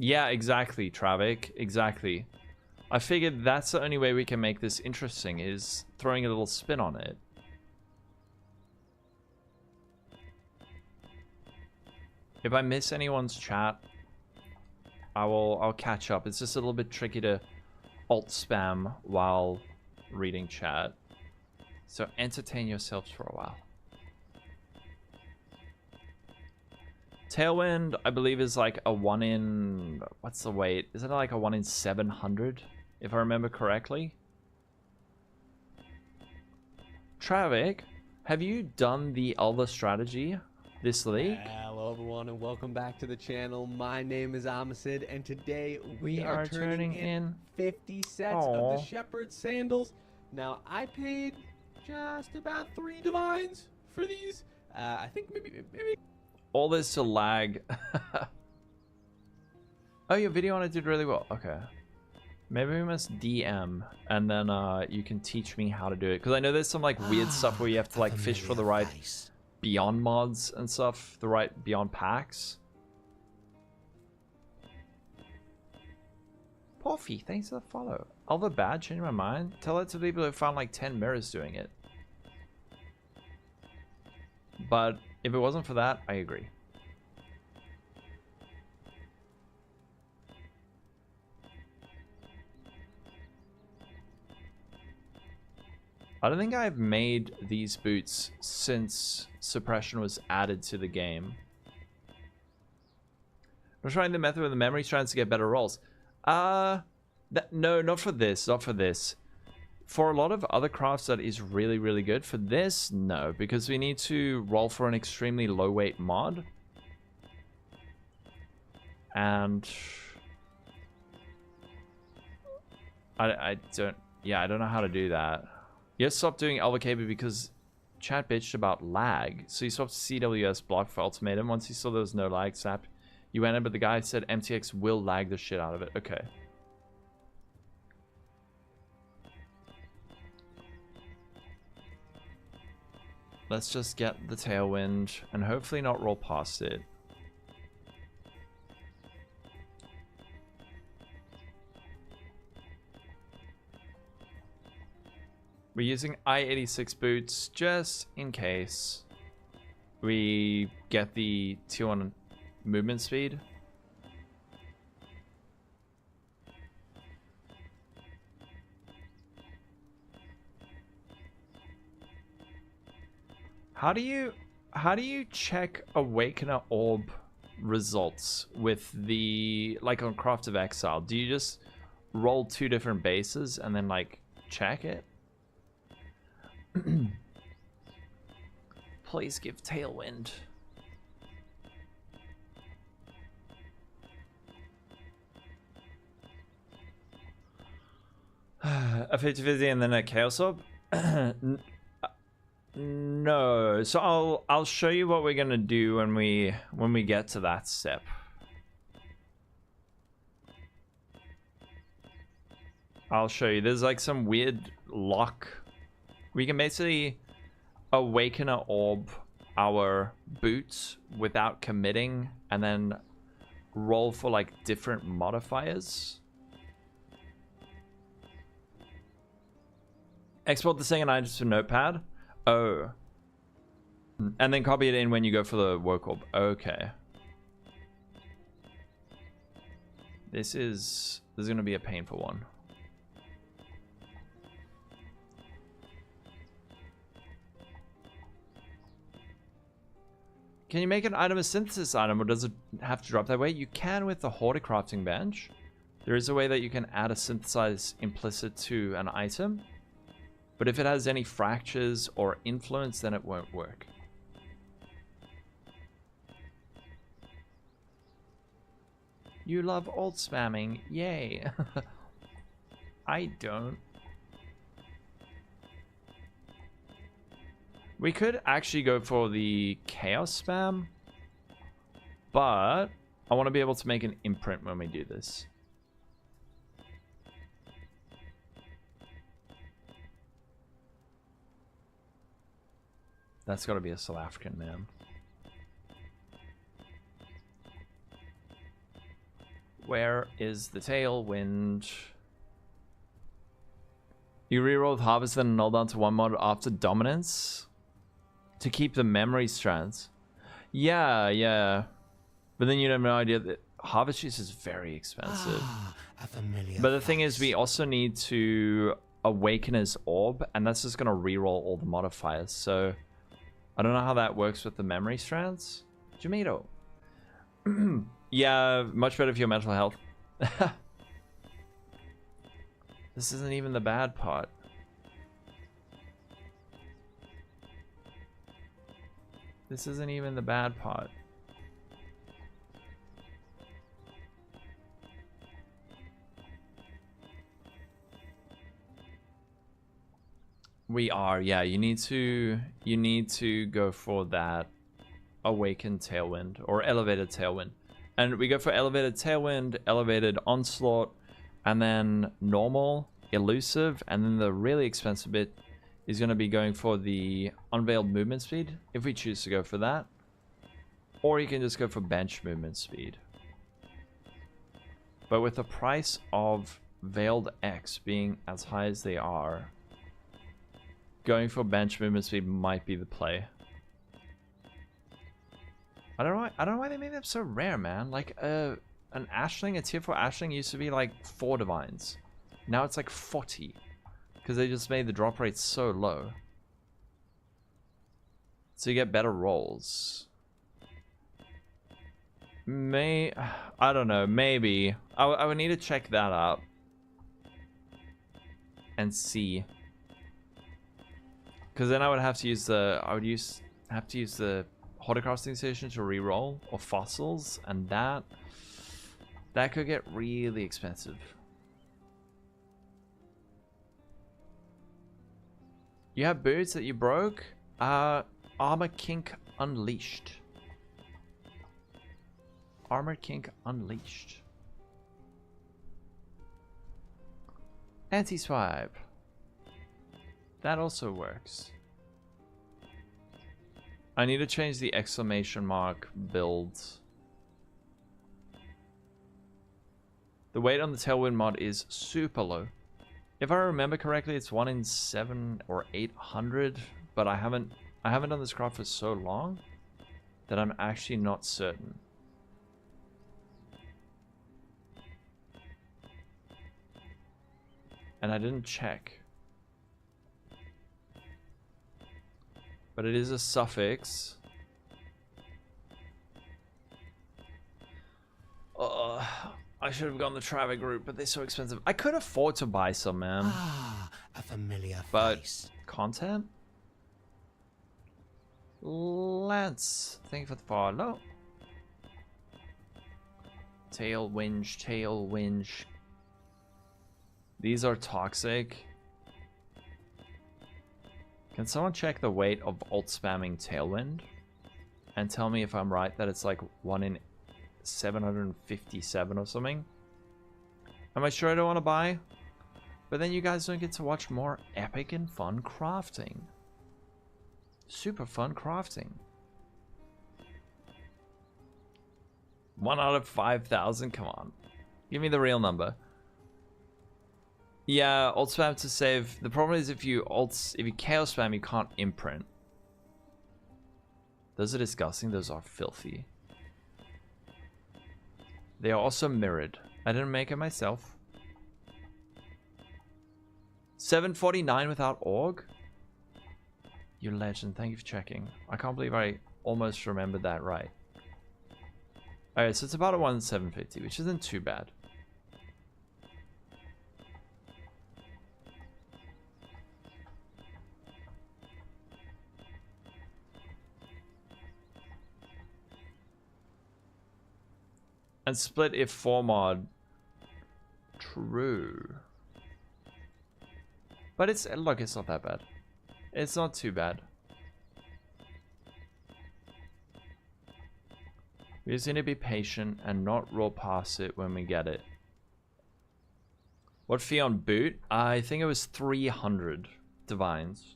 Yeah, exactly, Travik. Exactly. I figured that's the only way we can make this interesting, is throwing a little spin on it. If I miss anyone's chat, I'll catch up. It's just a little bit tricky to alt spam while reading chat. So entertain yourselves for a while. Tailwind, I believe, is like a 1 in... What's the weight? Is it like a 1 in 700? If I remember correctly. Travik, have you done the Alva strategy this league? Hello everyone and welcome back to the channel. My name is Amacid and today we are turning in 50 sets of the Shepherd sandals. Now I paid just about 3 divines for these. I think maybe... All this to lag. Oh, your video on it did really well. Okay. Maybe we must DM and then you can teach me how to do it. Because I know there's some like weird stuff where you have to like fish for the right Beyond mods and stuff. The right Beyond packs. Porfy, thanks for the follow. Alva bad, change my mind. Tell that to people who found like 10 mirrors doing it. But if it wasn't for that, I agree. I don't think I've made these boots since suppression was added to the game. I'm trying the method with the memory strands to get better rolls. No, not for this, not for this. For a lot of other crafts that is really, really good. For this, no, because we need to roll for an extremely low weight mod. And I don't know how to do that. You have to stop doing Alva KB because chat bitched about lag. So you swapped CWS block for ultimatum. Once you saw there was no lag, snap. You went in, but the guy said MTX will lag the shit out of it. Okay. Let's just get the Tailwind and hopefully not roll past it. We're using I-86 boots just in case we get the tier 1 movement speed. How do you check Awakener Orb results with the, like on Craft of Exile? Do you just roll 2 different bases and then like check it? Please give Tailwind. A 50-50 and then a Chaos Orb? No. So I'll show you what we're gonna do when we get to that step. I'll show you. There's like some weird lock. We can basically Awakener Orb our boots without committing and then roll for like different modifiers. Export the second item to Notepad. Oh. And then copy it in when you go for the work orb. Okay. This is gonna be a painful one. Can you make an item a synthesis item, or does it have to drop that way? You can with the Hoarder crafting bench. There is a way that you can add a synthesize implicit to an item. But if it has any fractures or influence, then it won't work. You love alt spamming. Yay. I don't. We could actually go for the chaos spam, but I want to be able to make an imprint when we do this. That's got to be a South African man. Where is the tailwind? You rerolled harvest and null down to 1 mod after dominance to keep the memory strands. Yeah, yeah. But then you have no idea that harvest juice is very expensive. A familiar But the thing face. is, we also need to awaken his orb, and that's just gonna reroll all the modifiers. So I don't know how that works with the memory strands. Jamito. Yeah, much better for your mental health. This isn't even the bad part. This isn't even the bad part. We are, yeah, you need to go for that awakened tailwind or elevated tailwind. And we go for elevated tailwind, elevated onslaught, and then normal, elusive, and then the really expensive bit is going to be going for the unveiled movement speed, if we choose to go for that. Or you can just go for bench movement speed. But with the price of Veiled X being as high as they are, going for bench movement speed might be the play. I don't know why they made them so rare, man. Like an Ashling, a tier 4 Ashling used to be like 4 divines. Now it's like 40. Because they just made the drop rate so low. So you get better rolls. I don't know, maybe. I would need to check that up. And see. Because then I would have to use the horticulture station to reroll, or fossils, and that could get really expensive. You have birds that you broke? Armor Kink Unleashed. Armor Kink Unleashed. Anti-swipe. That also works. I need to change the exclamation mark build. The weight on the tailwind mod is super low. If I remember correctly, it's 1 in 7 or 800, but I haven't done this craft for so long that I'm actually not certain. And I didn't check. But it is a suffix. I should have gone the traffic route, but they're so expensive. I could afford to buy some, man. A familiar But face. content? Lance, thank you for the follow. Tail winch. These are toxic. Can someone check the weight of alt spamming tailwind and tell me if I'm right that it's like 1 in 757 or something? Am I sure I don't want to buy? But then you guys don't get to watch more epic and fun crafting. Super fun crafting. 1 out of 5,000? Come on. Give me the real number. Yeah, alt spam to save. The problem is if you chaos spam, you can't imprint. Those are disgusting. Those are filthy. They are also mirrored. I didn't make it myself. 749 without org? You legend. Thank you for checking. I can't believe I almost remembered that right. Alright, so it's about a 1 in 750, which isn't too bad. And split if 4 mod. True. But it's, look, it's not that bad. It's not too bad. We just need to be patient and not roll past it when we get it. What fee on boot? I think it was 300 divines.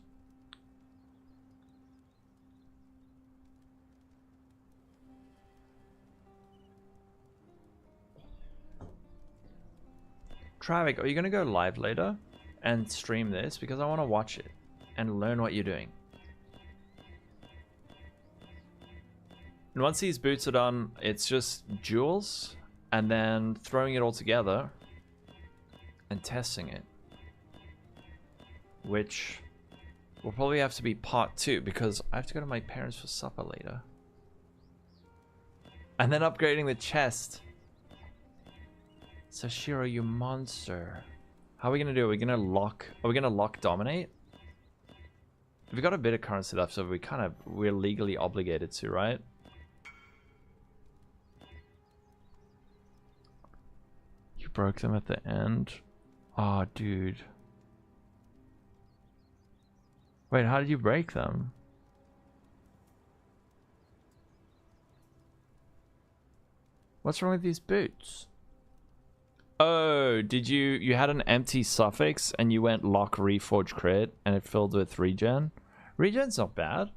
Travik, are you going to go live later and stream this? Because I want to watch it and learn what you're doing. And once these boots are done, it's just jewels and then throwing it all together and testing it. Which will probably have to be part 2 because I have to go to my parents for supper later. And then upgrading the chest. Sashiro, you monster. How are we gonna do it? Are we gonna lock dominate? We've got a bit of currency left, so we're legally obligated to, right? You broke them at the end. Oh, dude. Wait, how did you break them? What's wrong with these boots? Oh, did you had an empty suffix and you went lock reforge crit and it filled with regen? Regen's not bad.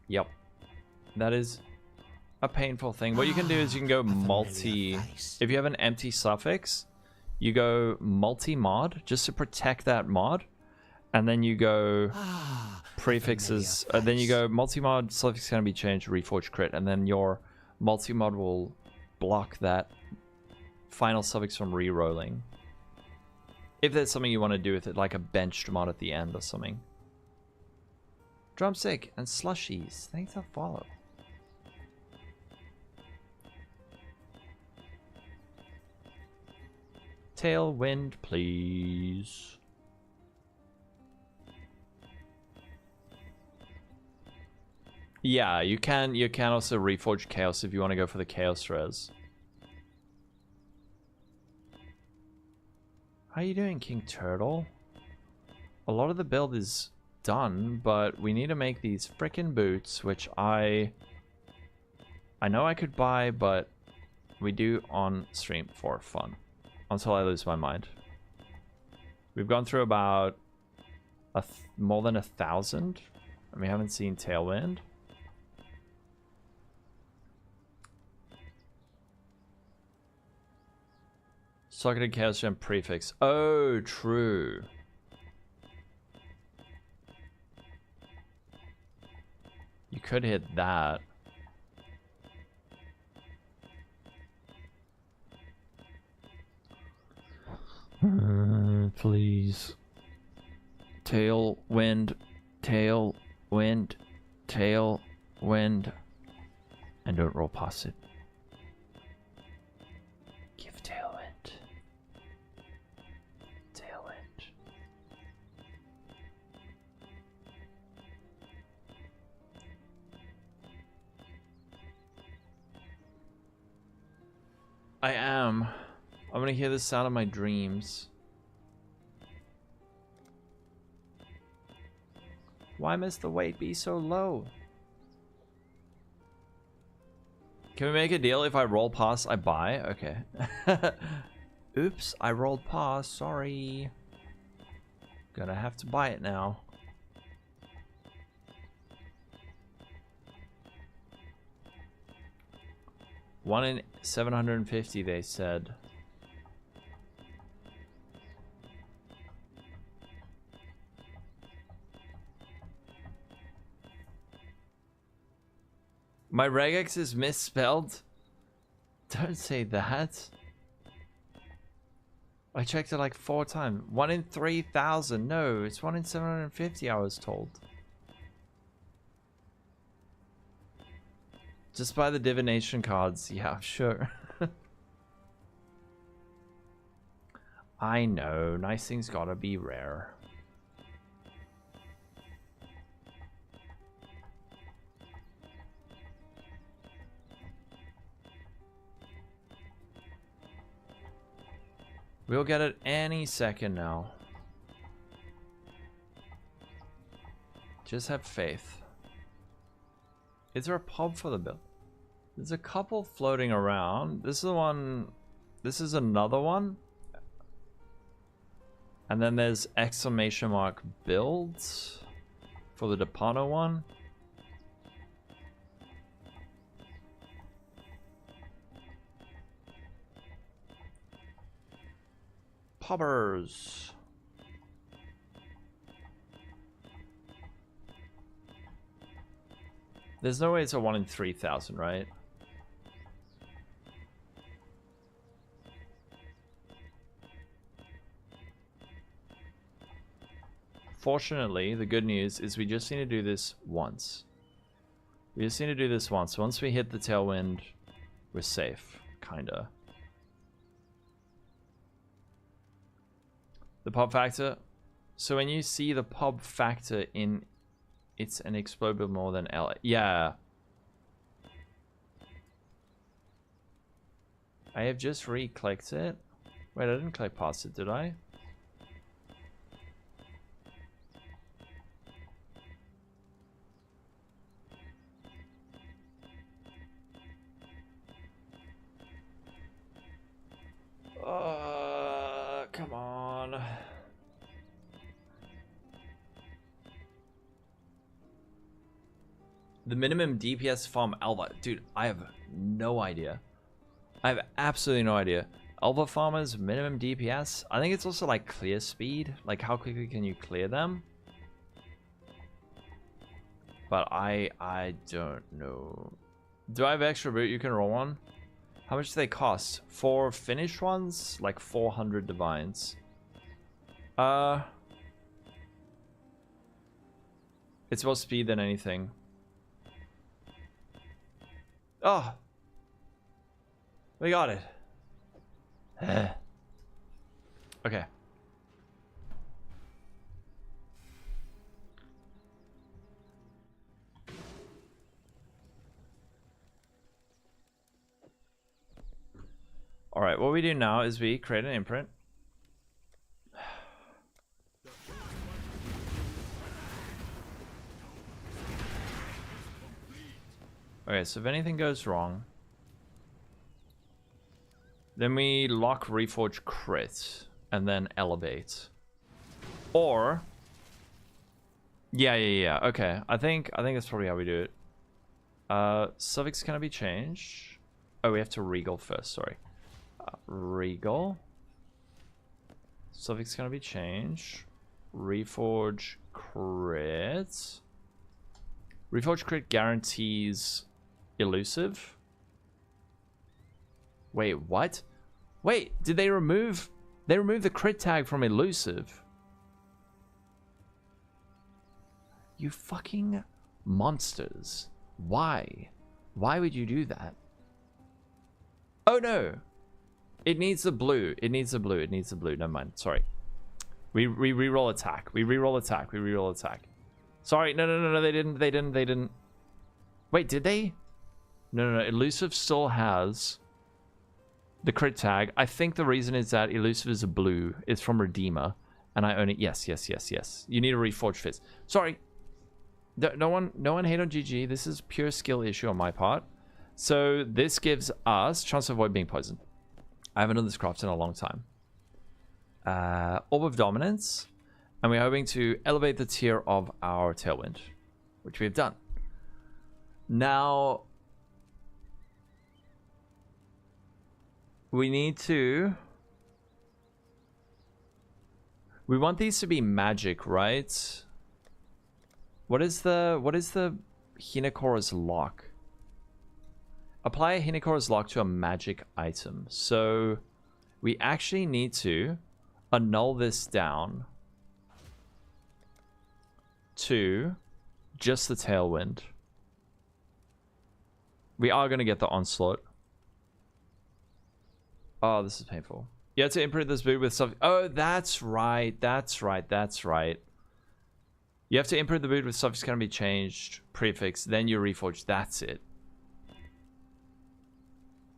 Yep. That is a painful thing. What you can do is you can go multi. If you have an empty suffix, you go multi-mod just to protect that mod. And then you go prefixes. Then you go multi-mod suffix can be changed, reforge crit. And then your multi-mod will block that final suffix from re-rolling. If there's something you want to do with it, like a benched mod at the end or something. Drumstick and slushies. Thanks for follow. Tailwind, please. Yeah, you can also reforge chaos if you want to go for the chaos res. How you doing, King Turtle? A lot of the build is done, but we need to make these frickin' boots, which I know I could buy, but we do on stream for fun. Until I lose my mind. We've gone through about more than 1,000, and we haven't seen Tailwind. Socketed Chaos Gem prefix. Oh, true. You could hit that. Please. Tailwind, tailwind, tailwind. And don't roll past it. Give tailwind. Tailwind. I am. I'm gonna hear the sound of my dreams. Why must the weight be so low? Can we make a deal? If I roll past, I buy? Okay. Oops, I rolled past. Sorry. Gonna have to buy it now. One in 750, they said. My regex is misspelled? Don't say that. I checked it like 4 times. 1 in 3,000. No, it's 1 in 750, I was told. Just buy the divination cards. Yeah, sure. I know. Nice things gotta be rare. We'll get it any second now. Just have faith. Is there a pub for the build? There's a couple floating around. This is the one. This is another one. And then there's exclamation mark builds for the Depano one. Pubbers. There's no way it's a 1 in 3,000, right? Fortunately, the good news is we just need to do this once. We just need to do this once. Once we hit the tailwind, we're safe, kinda. The pub factor. So when you see the pub factor in, it's an explode more than L. Yeah. I have just re-clicked it. Wait, I didn't click past it, did I? Come on. The minimum DPS farm Alva. Dude, I have no idea. I have absolutely no idea. Alva farmers, minimum DPS. I think it's also like clear speed. Like how quickly can you clear them? But I don't know. Do I have extra boot you can roll on? How much do they cost? 4 finished ones? Like 400 divines. It's more speed than anything. Oh! We got it. Okay. Alright, what we do now is we create an imprint. Okay, so if anything goes wrong, then we lock Reforge crit and then elevate. Or yeah. Okay. I think that's probably how we do it. Suffix can be changed. Oh, we have to regal first, sorry. Regal. Suffix gonna be changed. Reforge crit. Reforge crit guarantees elusive. Wait, what? Wait, did they remove? They removed the crit tag from elusive. You fucking monsters. Why? Why would you do that? Oh no. It needs the blue. It needs the blue. It needs the blue. Never mind. Sorry. We re-roll attack. We re-roll attack. We re-roll attack. Sorry. No. They didn't. Wait, did they? No. Elusive still has the crit tag. I think the reason is that elusive is a blue. It's from Redeemer. And I own it. Yes. You need a Reforged Fist. Sorry. No one hate on GG. This is pure skill issue on my part. So this gives us chance to avoid being poisoned. I haven't done this craft in a long time. Orb of Dominance. And we're hoping to elevate the tier of our Tailwind, which we've done. Now, we need to... We want these to be magic, right? What is the Hinakora's lock? Apply a Hinakora's lock to a magic item. So we actually need to annul this down to just the Tailwind. We are going to get the Onslaught. Oh, this is painful. You have to imprint this boot with stuff. Oh, that's right. You have to imprint the boot with stuff that's going to be changed. Prefix. Then you reforge. That's it.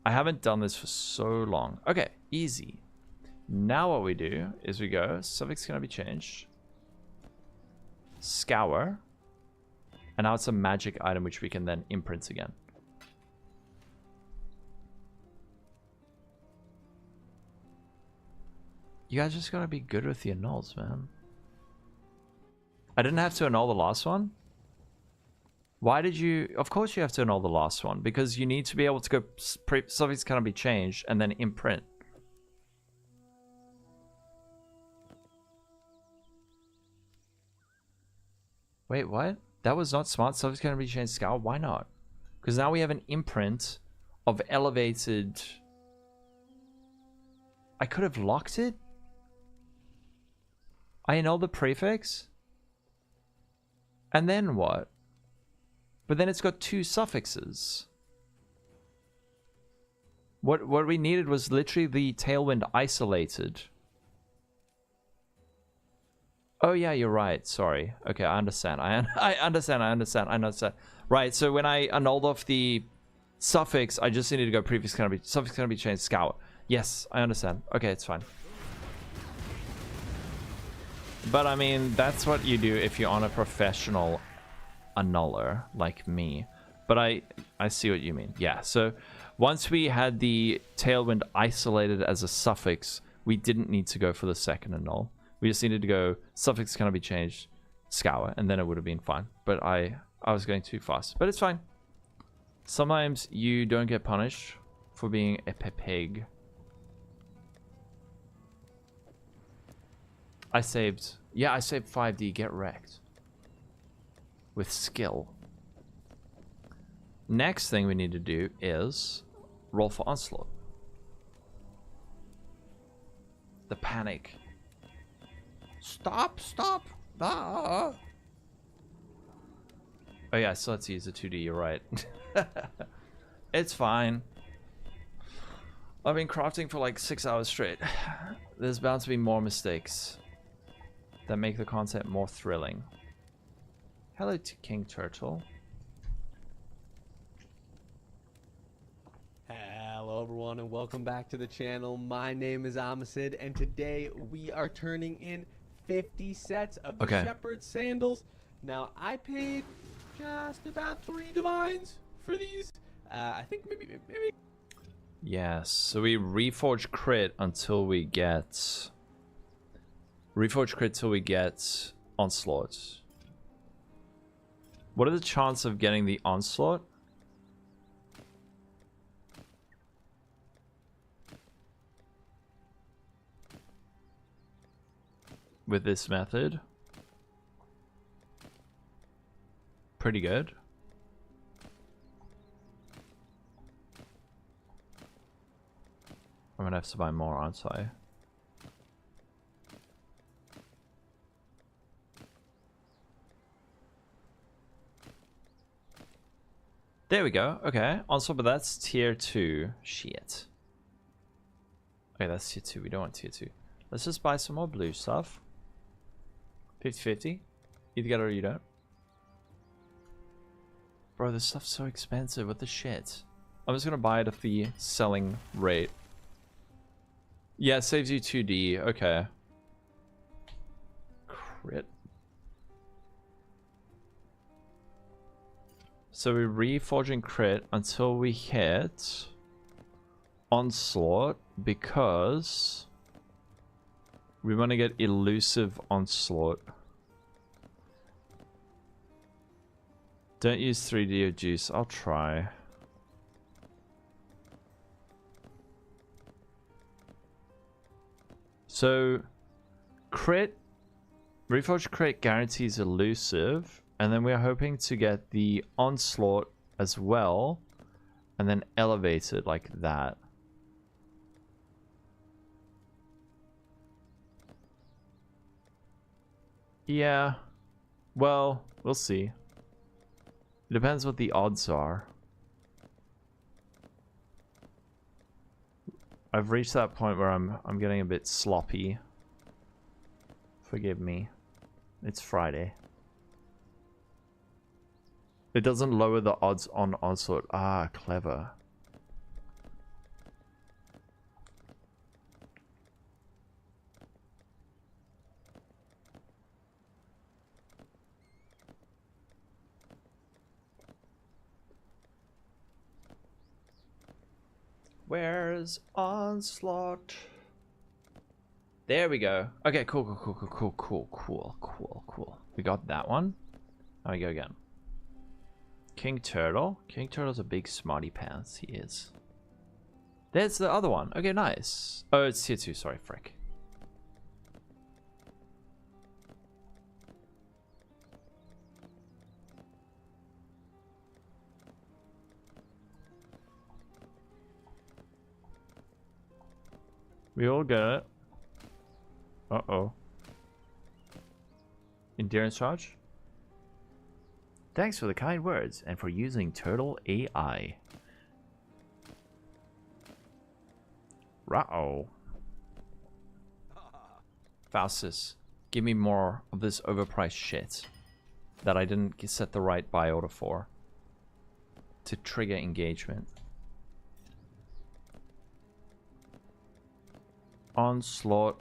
I haven't done this for so long. Okay, easy. Now what we do is we go, suffix can be changed. Scour. And now it's a magic item which we can then imprint again. You guys just gotta be good with the annuls, man. I didn't have to annul the last one. Why did you? Of course you have to annul the last one, because you need to be able to go suffix cannot be changed and then imprint. Wait, what? That was not smart. Suffix cannot be changed scour. Why not? Because now we have an imprint of elevated. I could have locked it. I annul the prefix. And then what? But then it's got two suffixes. What we needed was literally the tailwind isolated. Oh yeah, you're right. Sorry. Okay, I understand. I understand. Right, so when I annulled off the suffix, I just needed to go prefix can be suffix can be changed scour. Yes, I understand. Okay, it's fine. But I mean, that's what you do if you're on a professional annuller like me. But I see what you mean. Yeah, so once we had the tailwind isolated as a suffix, we didn't need to go for the second annul. We just needed to go suffix cannot be changed scour, and then it would have been fine. But I was going too fast. But it's fine. Sometimes you don't get punished for being a pig. I saved 5D, get wrecked. With skill. Next thing we need to do is roll for onslaught. The panic. Stop. Ah. Oh yeah, I still have to use the 2D, you're right. It's fine. I've been crafting for like 6 hours straight. There's bound to be more mistakes that make the content more thrilling. Hello to King Turtle. Hello everyone and welcome back to the channel. My name is Amacid and today we are turning in 50 sets of the Shepherd sandals. Now I paid just about 3 divines for these. I think maybe. Yes, so we reforge crit until we get onslaught. What are the chances of getting the onslaught? With this method? Pretty good. I'm gonna have to buy more, aren't I? There we go. Okay. Also, but that's tier 2. Shit. Okay, that's tier 2. We don't want tier 2. Let's just buy some more blue stuff. 50-50. Either get it or you don't. Bro, this stuff's so expensive. What the shit? I'm just gonna buy it at the selling rate. Yeah, it saves you 2D. Okay. Crit. So we're reforging crit until we hit onslaught because we want to get elusive onslaught. Don't use 3D or juice. I'll try. So crit, reforged crit guarantees elusive. And then we're hoping to get the onslaught as well. And then elevate it like that. Yeah. Well, we'll see. It depends what the odds are. I've reached that point where I'm getting a bit sloppy. Forgive me. It's Friday. It doesn't lower the odds on onslaught. Ah, clever. Where's Onslaught? There we go. Okay, cool. We got that one. Now we go again. King Turtle. King Turtle's a big smarty pants. He is. There's the other one. Okay, nice. Oh, it's tier 2. Sorry, frick. We all get it. Uh-oh. Endurance charge? Thanks for the kind words and for using Turtle AI. Uh-oh. Faustus, give me more of this overpriced shit that I didn't set the right buy order for to trigger engagement. Onslaught.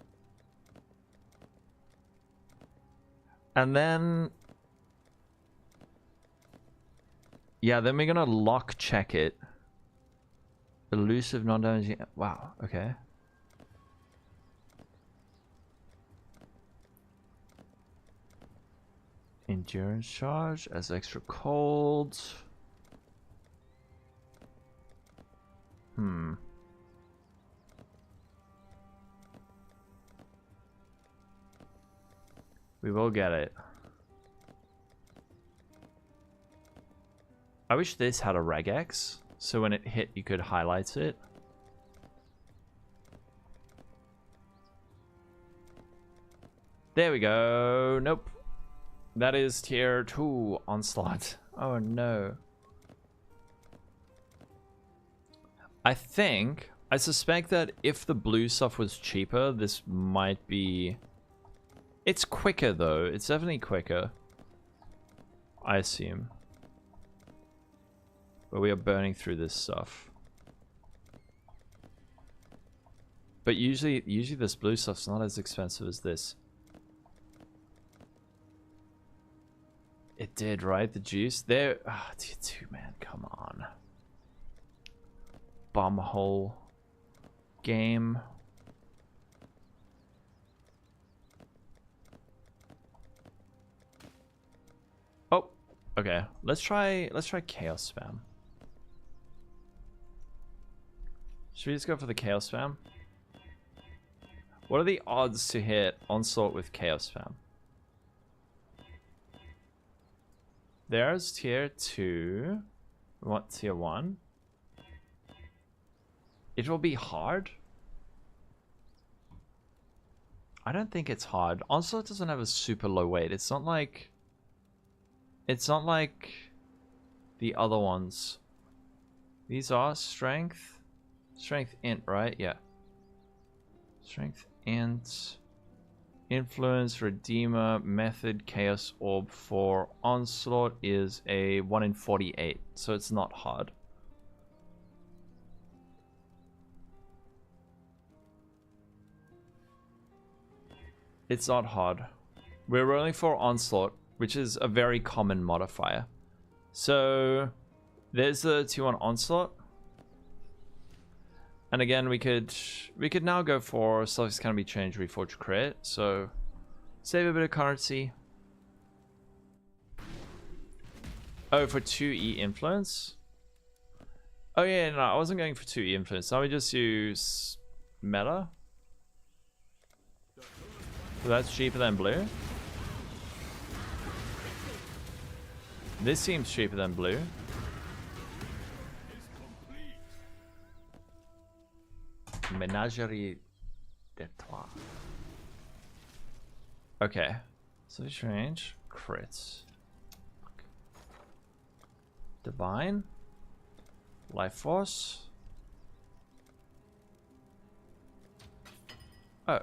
And then... yeah, then we're gonna lock check it. Elusive, non-damaging... wow, okay. Endurance charge as extra cold. We will get it. I wish this had a regex, so when it hit you could highlight it. There we go. Nope. That is tier 2 Onslaught. Oh no. I suspect that if the blue stuff was cheaper, this might be... it's quicker though. It's definitely quicker. I assume. But we are burning through this stuff. But usually this blue stuff's not as expensive as this. It did, right? The juice. There. Ah, tier 2, man. Come on. Bumhole game. Oh, okay. Let's try chaos spam. Should we just go for the chaos spam? What are the odds to hit Onslaught with chaos spam? There's tier 2. We want tier 1. It will be hard. I don't think it's hard. Onslaught doesn't have a super low weight. It's not like the other ones. These are strength. Strength int, right? Yeah. Strength int. Influence, Redeemer, Method, Chaos Orb for Onslaught is a 1 in 48, so it's not hard. It's not hard. We're rolling for Onslaught, which is a very common modifier. So there's the 2-1 Onslaught. And again, we could now go for Selfies Can Be Changed, Reforge Crit. So save a bit of currency. Oh, for 2E influence? Oh yeah, no, I wasn't going for 2E influence. Now we just use meta. So that's cheaper than blue. This seems cheaper than blue. Menagerie de Trois. Okay. So range. Crits. Divine. Life Force. Oh.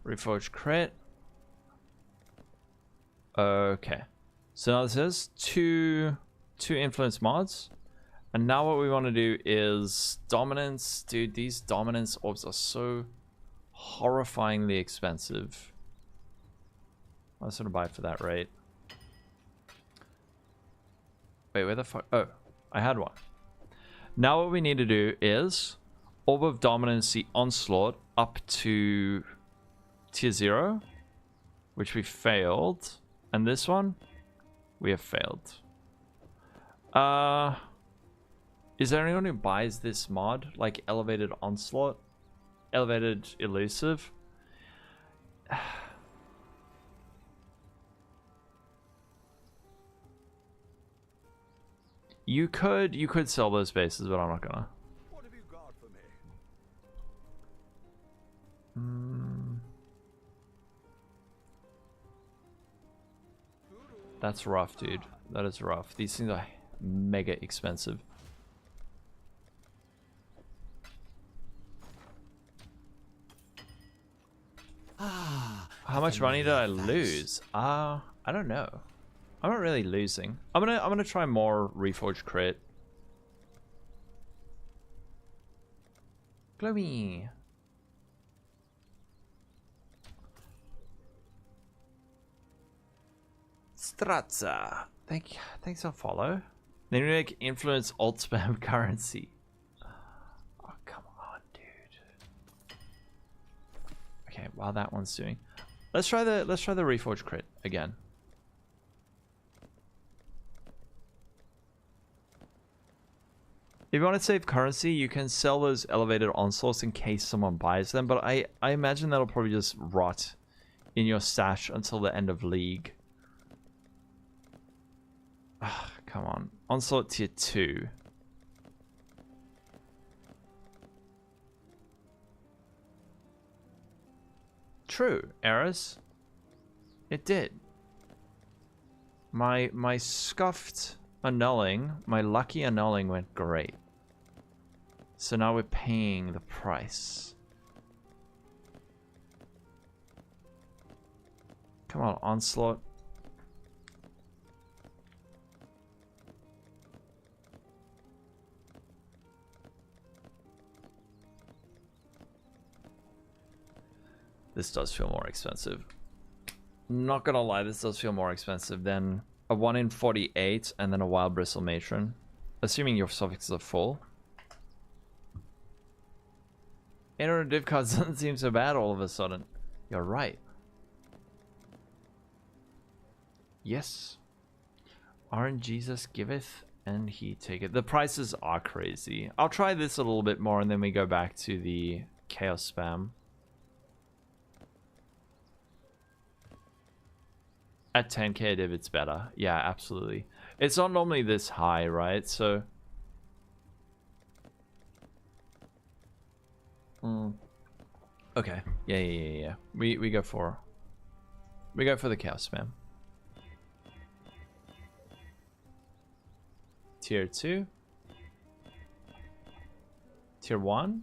Reforge crit. Okay. So now this is two influence mods. And now what we want to do is dominance. Dude, these dominance orbs are so horrifyingly expensive. I was going to buy for that rate. Wait, where the fuck? Oh, I had one. Now what we need to do is Orb of Dominancy Onslaught up to tier 0, which we failed. And this one, we have failed. Is there anyone who buys this mod? Like Elevated Onslaught? Elevated Elusive? You could sell those bases, but I'm not gonna. What have you got for me? That's rough, dude. That is rough. These things are mega expensive. How much money did I lose? I don't know. I'm not really losing. I'm gonna try more Reforged crit. Gloomy. Strazza. Thanks for follow. Then we make influence alt spam currency. Oh, come on, dude. Okay, while that one's doing. Let's try the Reforged crit again. If you want to save currency, you can sell those elevated onslaughts in case someone buys them, but I imagine that'll probably just rot in your stash until the end of League. Ugh, come on. Onslaught tier 2. True, Eris. It did. My scuffed annulling, my lucky annulling went great. So now we're paying the price. Come on, Onslaught. This does feel more expensive. Not gonna lie, this does feel more expensive than a 1 in 48 and then a Wild Bristle Matron. Assuming your suffixes are full. 800 div cards doesn't seem so bad all of a sudden. You're right. Yes. RNGesus giveth and he taketh. The prices are crazy. I'll try this a little bit more and then we go back to the chaos spam. At 10k div it's better. Yeah, absolutely. It's not normally this high, right? So okay. Yeah. We go for the chaos spam. Tier 2. Tier 1.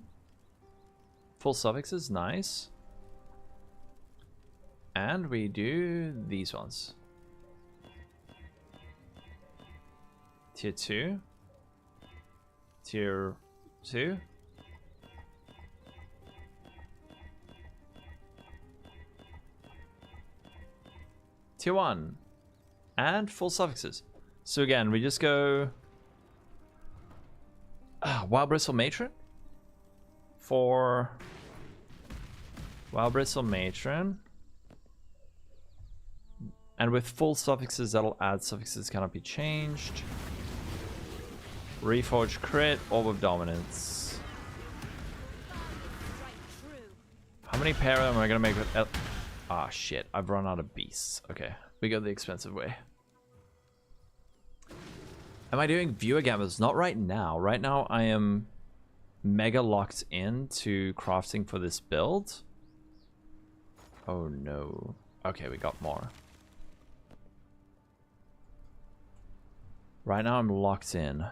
Full suffixes, nice. And we do these ones. Tier 2. Tier 2. Tier 1. And full suffixes. So again, we just go Wild Bristle Matron for Wild Bristle Matron. And with full suffixes, that'll add suffixes cannot be changed. Reforged crit, Orb of Dominance. How many pair of them am I gonna make with ah, shit, I've run out of beasts. Okay, we go the expensive way. Am I doing viewer gammas? Not right now. Right now I am mega locked into crafting for this build. Oh no. Okay, we got more. Right now I'm locked in.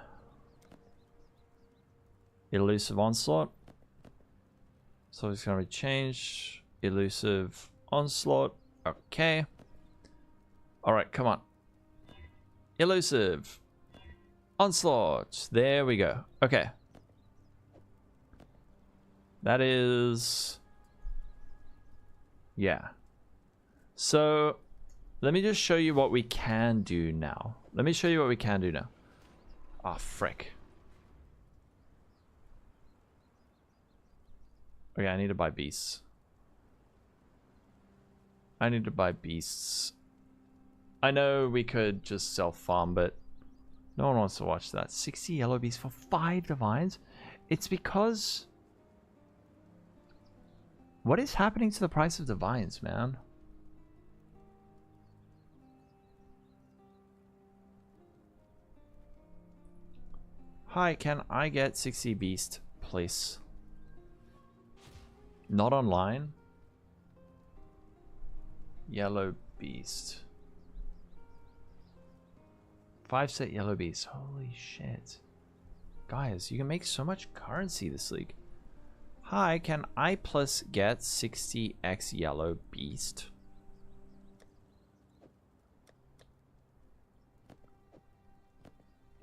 Elusive Onslaught. So it's gonna be changed. Elusive Onslaught. Okay. Alright, come on. Elusive Onslaught. There we go. Okay. That is... yeah. So, let me just show you what we can do now. Ah, frick. Okay, I need to buy beasts. I need to buy beasts. I know we could just self-farm, but no one wants to watch that. 60 yellow beasts for 5 divines? It's because... What is happening to the price of divines, man? Hi, can I get 60 beast, please? Not online? Yellow beast. 5 set yellow beast. Holy shit. Guys, you can make so much currency this league. Hi, can I plus get 60x yellow beast?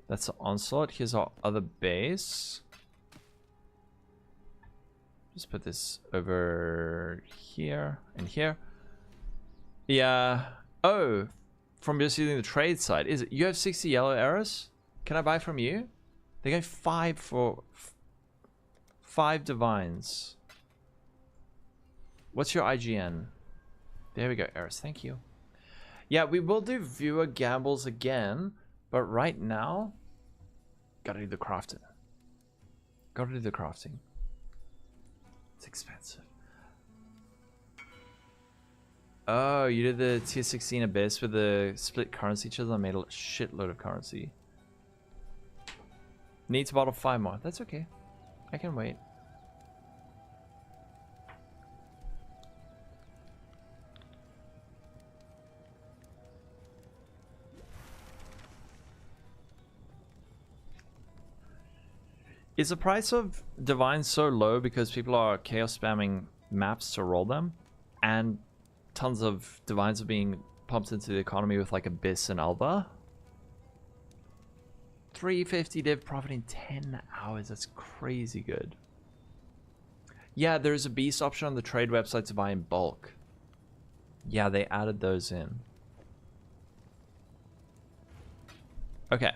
That's the onslaught. Here's our other base. Just put this over here and here. Yeah. Oh, from just using the trade side. Is it? You have 60 yellow arrows? Can I buy from you? They go 5 for 5 divines. What's your IGN? There we go, arrows. Thank you. Yeah, we will do viewer gambles again, but right now, gotta do the crafting. Gotta do the crafting. It's expensive. Oh, you did the tier 16 abyss with the split currency chisel. I made a shitload of currency. Need to bottle 5 more. That's okay. I can wait. Is the price of divines so low because people are chaos spamming maps to roll them, and tons of divines are being pumped into the economy with like Abyss and Alva? 350 div profit in 10 hours. That's crazy good. Yeah, there's a beast option on the trade website to buy in bulk. Yeah, they added those in. Okay.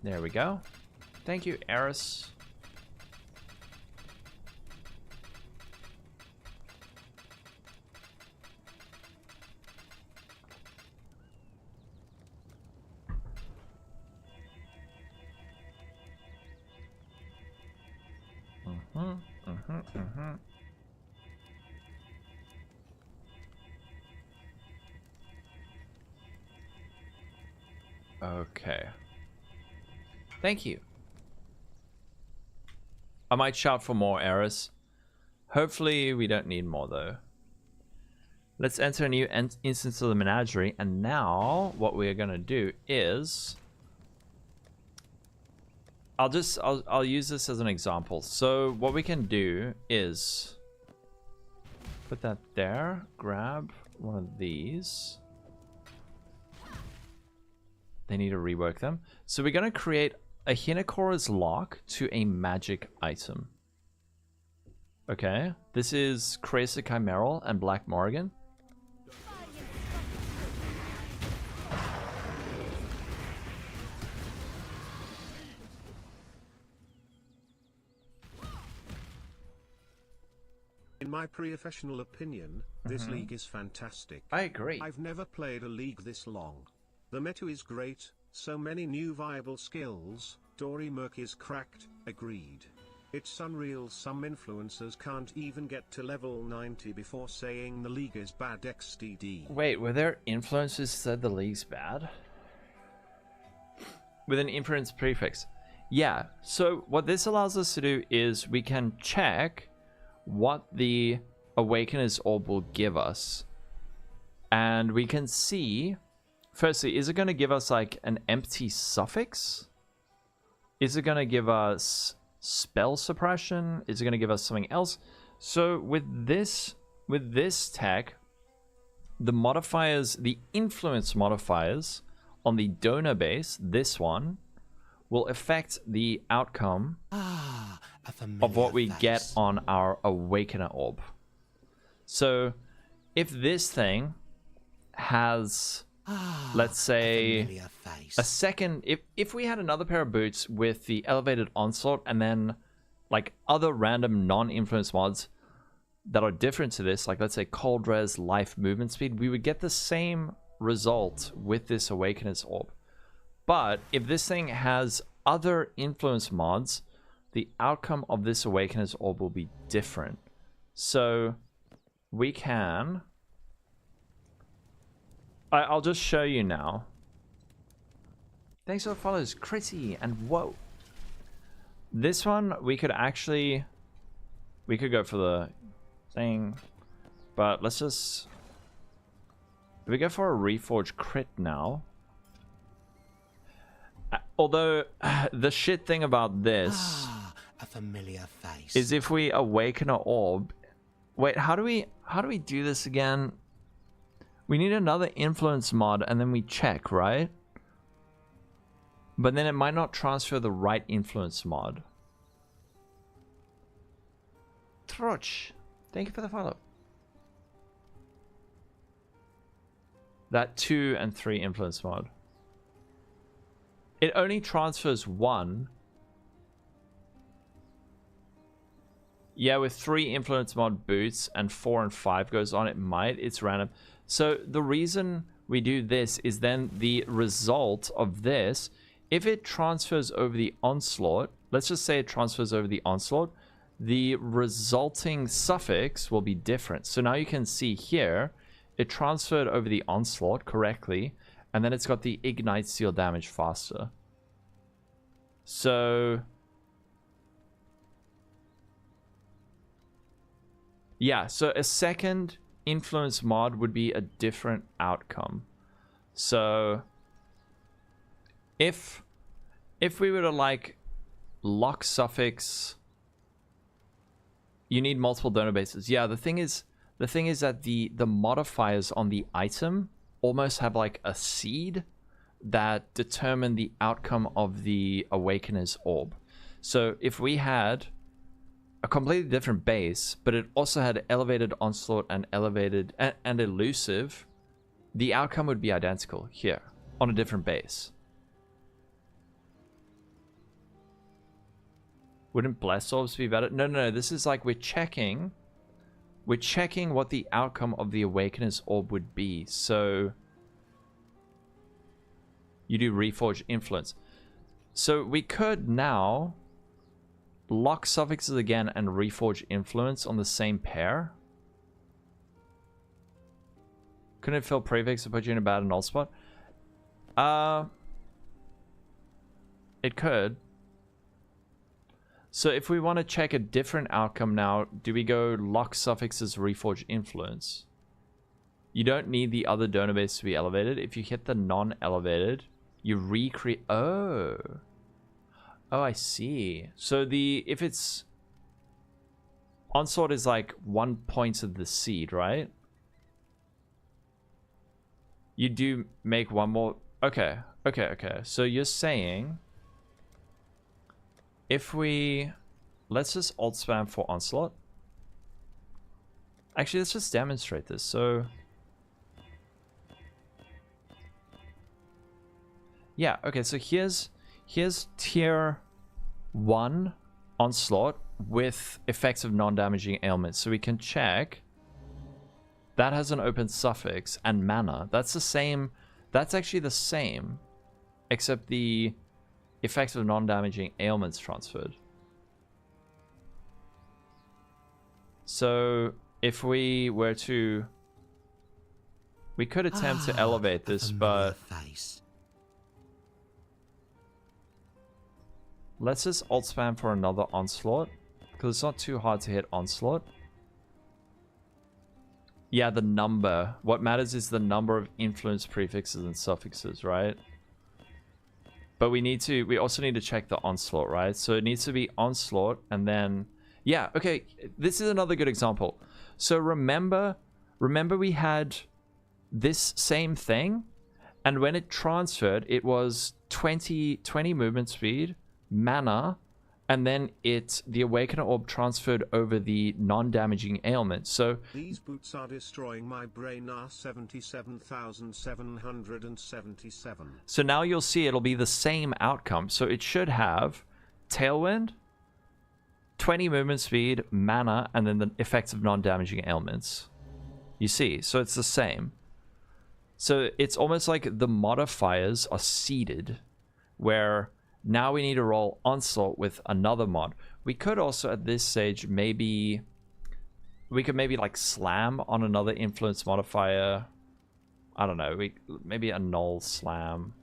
There we go. Thank you, Eris. Okay. Thank you. I might shout for more errors. Hopefully we don't need more though. Let's enter a new instance of the menagerie, and now what we're gonna do is I'll use this as an example. So what we can do is put that there, grab one of these. They need to rework them. So we're going to create a Hinokora's lock to a magic item. Okay, this is Crazy Chimeral and Black Morrigan. In my professional opinion, this league is fantastic. I agree. I've never played a league this long. The meta is great, so many new viable skills. Dory Merc is cracked, agreed. It's unreal some influencers can't even get to level 90 before saying the league is bad XDD. Wait, were there influencers who said the league's bad? With an inference prefix. Yeah, so what this allows us to do is we can check what the Awakener's Orb will give us. And we can see, firstly, is it going to give us like an empty suffix? Is it going to give us spell suppression? Is it going to give us something else? So with this tech, the modifiers, the influence modifiers on the donor base, this one, will affect the outcome of what we get on our Awakener Orb. So if this thing has, let's say, a second, if we had another pair of boots with the elevated onslaught and then like other random non-influence mods, that are different to this, like let's say cold res, life, movement speed, we would get the same result with this Awakener's Orb. But if this thing has other influence mods, the outcome of this Awakener's Orb will be different. So we can... I'll just show you now. Thanks for the follows, Critty and Whoa. This one, we could actually... We could go for the thing. But let's just... If we go for a Reforge crit now... Although, the shit thing about this... A familiar face. Is if we awaken an orb... Wait, how do we do this again? We need another influence mod and then we check, right? But then it might not transfer the right influence mod. Troch, thank you for the follow. That 2 and 3 influence mod. It only transfers 1. Yeah, with 3 influence mod boots and 4 and 5 goes on, it might. It's random. So the reason we do this is then the result of this, if it transfers over the onslaught, let's just say it transfers over the onslaught, the resulting suffix will be different. So now you can see here, it transferred over the onslaught correctly, and then it's got the ignite seal damage faster. So... yeah, so a second influence mod would be a different outcome. So if we were to like lock suffix, you need multiple donor bases. Yeah, the thing is that the modifiers on the item almost have like a seed that determine the outcome of the Awakener's Orb. So if we had a completely different base, but it also had elevated onslaught and elevated and elusive, the outcome would be identical here on a different base. Wouldn't bless orbs be better? No, this is like we're checking what the outcome of the Awakener's Orb would be. So you do Reforge Influence. So we could now lock suffixes again and Reforge Influence on the same pair. Couldn't it fill prefix to put you in a bad null spot? It could. So if we want to check a different outcome now, do we go lock suffixes Reforge Influence? You don't need the other donor base to be elevated. If you hit the non-elevated, you recreate... Oh, I see. So if it's... Onslaught is like 1 point of the seed, right? You do make one more... Okay. So you're saying... If we... Let's just alt spam for Onslaught. Actually, let's just demonstrate this. So... Yeah, okay, so here's tier 1 Onslaught with effects of non-damaging ailments. So we can check. That has an open suffix and mana. That's the same. That's actually the same. Except the effects of non-damaging ailments transferred. So if we were to... We could attempt to elevate this, but... Face. Let's just alt spam for another Onslaught, because it's not too hard to hit Onslaught. Yeah, the number. What matters is the number of influence prefixes and suffixes, right? But we also need to check the Onslaught, right? So it needs to be Onslaught, and then... Yeah, okay, this is another good example. So remember we had this same thing, and when it transferred, it was 20 movement speed, mana, and then the Awakener Orb transferred over the non-damaging ailment. So these boots are destroying my brain. Are 77,777. So now you'll see it'll be the same outcome. So it should have Tailwind, 20 movement speed, mana, and then the effects of non-damaging ailments. You see, so it's the same. So it's almost like the modifiers are seeded, where now we need to roll Onslaught with another mod. We could also at this stage maybe like slam on another influence modifier. I don't know, maybe a null slam.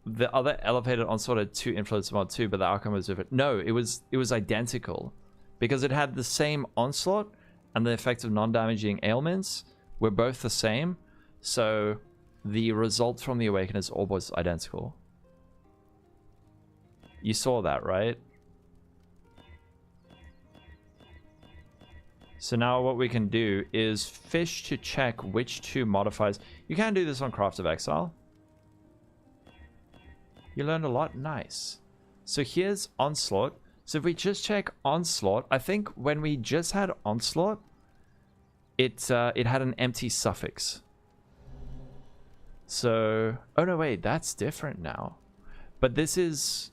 The other elevated Onslaught had 2 influence mod too, but the outcome was different. No, it was identical, because it had the same Onslaught and the effect of non-damaging ailments were both the same, so the result from the Awakener's Orb was identical. You saw that, right? So now what we can do is fish to check which 2 modifiers. You can do this on Craft of Exile. You learned a lot. Nice. So here's Onslaught. So if we just check Onslaught, I think when we just had Onslaught, it had an empty suffix. So, oh no, wait, that's different now. But this is...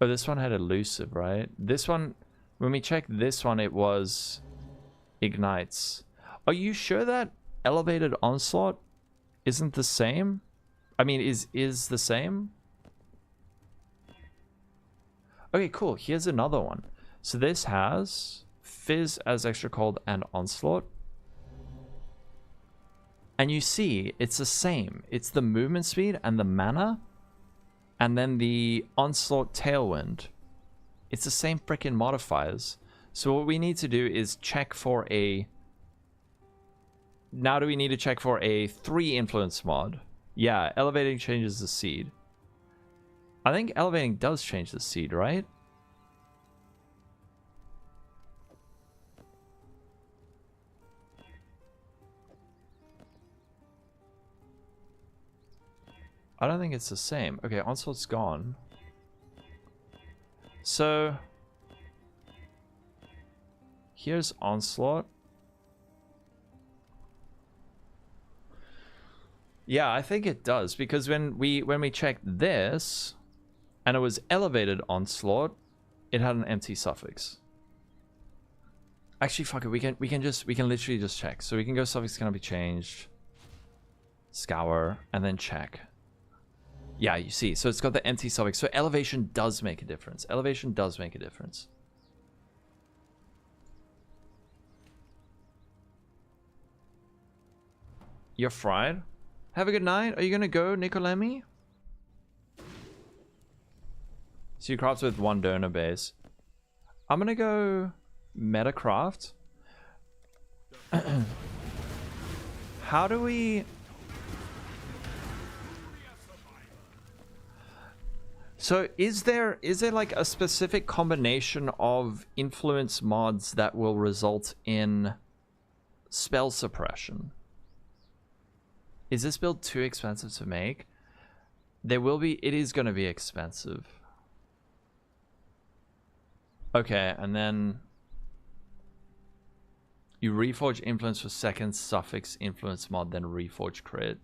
Oh, this one had elusive, right? This one, when we checked this one, it was ignites. Are you sure that elevated Onslaught isn't the same? I mean, is the same? Okay, cool. Here's another one. So this has Fizz as extra cold and Onslaught. And you see, it's the same. It's the movement speed and the mana. And then the Onslaught Tailwind. It's the same freaking modifiers. So what we need to do is check for a... Now do we need to check for a 3 influence mod? Yeah, elevating changes the seed. I think elevating does change the seed, right? I don't think it's the same. Okay, Onslaught's gone. So here's Onslaught. Yeah, I think it does, because when we checked this and it was elevated Onslaught, it had an empty suffix. Actually, fuck it, we can literally just check. So we can go suffix cannot be changed, scour, and then check. Yeah, you see, so it's got the empty suffix. So elevation does make a difference. Elevation does make a difference. You're fried? Have a good night. Are you gonna go, Nicolemi? So you craft with 1 donor base. I'm gonna go Metacraft. How do we... So is there like a specific combination of influence mods that will result in spell suppression? Is this build too expensive to make? There will be, it is going to be expensive. Okay, and then you reforge influence for second suffix influence mod, then reforge crit.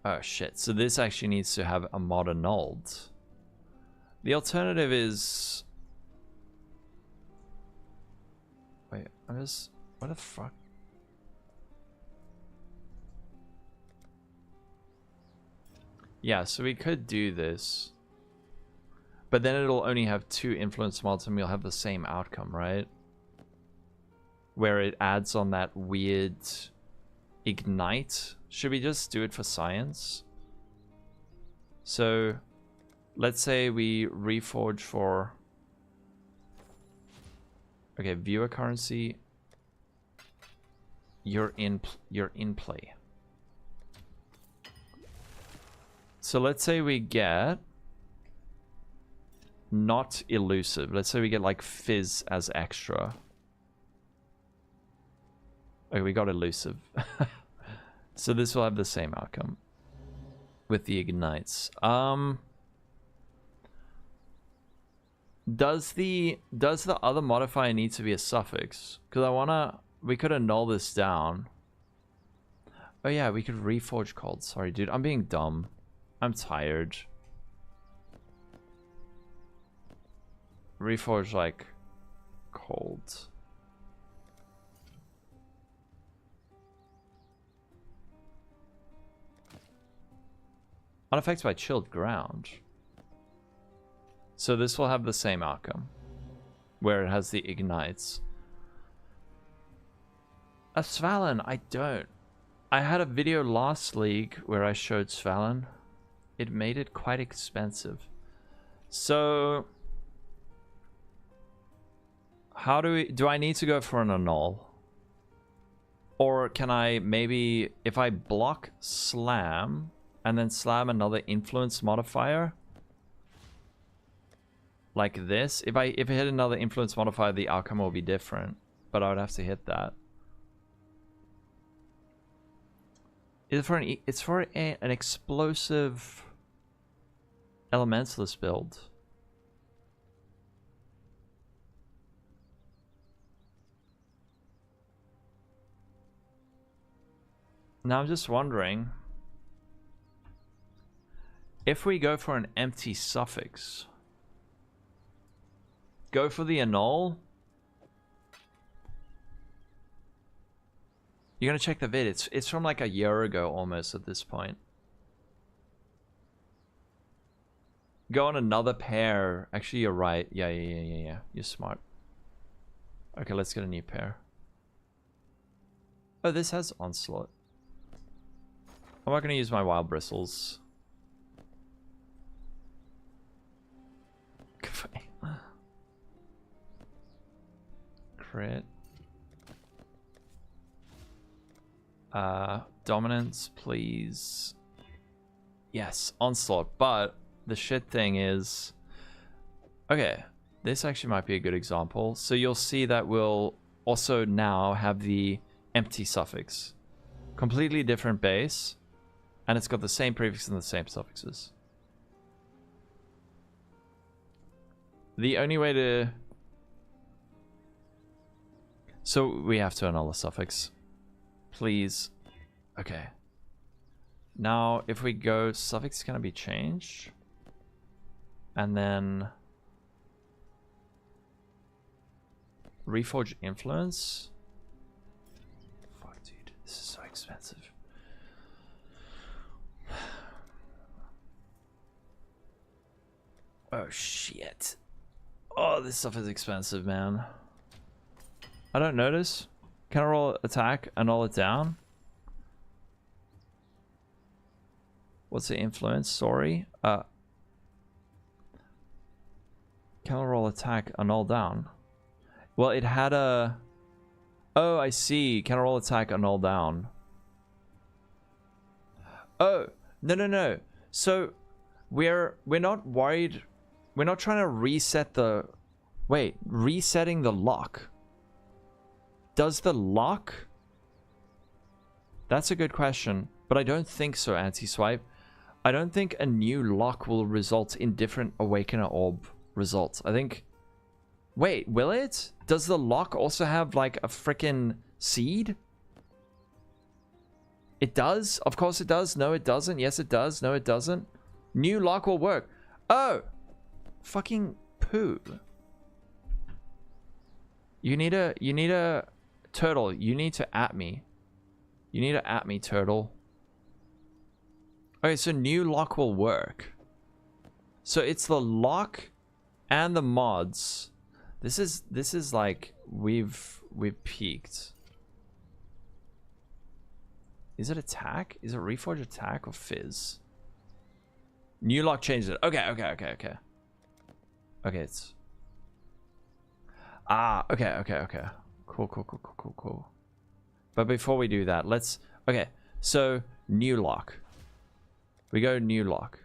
Oh shit, so this actually needs to have a mod annulled. The alternative is... Wait, I'm just... What the fuck? Yeah, so we could do this. But then it'll only have 2 influence mods and we'll have the same outcome, right? Where it adds on that weird ignite. Should we just do it for science? So let's say we reforge for... Okay, viewer currency. You're in play. So let's say we get not elusive. Let's say we get like Fizz as extra. Okay, we got elusive. So this will have the same outcome with the ignites. Does the other modifier need to be a suffix? Because we could annul this down. Oh yeah, we could reforge cold. Sorry, dude. I'm being dumb. I'm tired. Reforge, like, cold. Unaffected by chilled ground. So this will have the same outcome. Where it has the ignites. A Svalin, I don't. I had a video last league where I showed Svalin. It made it quite expensive. So how do I need to go for an annul? Or can I maybe, if I block slam and then slam another influence modifier like this, if I hit another influence modifier, the outcome will be different, but I would have to hit that. It's for an explosive Elementalist build. Now I'm just wondering if we go for an empty suffix, go for the annul. You're gonna check the vid. It's from like a year ago almost at this point. Go on another pair. Actually, you're right. Yeah. You're smart. Okay, let's get a new pair. Oh, this has onslaught. I'm not gonna use my wild bristles. Crit. Dominance, please. Yes, onslaught. But the shit thing is, okay, this actually might be a good example. So you'll see that we'll also now have the empty suffix, completely different base, and it's got the same prefix and the same suffixes. The only way to, so we have to annul the suffix. Please. Okay. Now, if we go, suffix is going to be changed. And then reforge influence. Fuck, dude. This is so expensive. Oh, shit. Oh, this stuff is expensive, man. I don't notice. Can I roll attack, annul it down? What's the influence? Sorry. Can I roll attack, annul down? Well, it had a... Oh, I see. Can I roll attack, annul down? Oh, no. So, we're not worried. We're not trying to reset the... Wait, resetting the lock. Does the lock? That's a good question, but I don't think so, anti-swipe. I don't think a new lock will result in different Awakener Orb results. I think... Wait, will it? Does the lock also have like a freaking seed? It does? Of course it does. No, it doesn't. Yes, it does. No, it doesn't. New lock will work. Oh! Fucking poo. You need a... Turtle, you need to at me. You need to at me, Turtle. Okay, so new lock will work. So it's the lock and the mods. This is like we've peaked. Is it attack? Is it reforge attack or fizz? New lock changed it. Okay. Okay, it's... Ah, okay. Cool. But before we do that, let's... Okay, so new lock. We go new lock.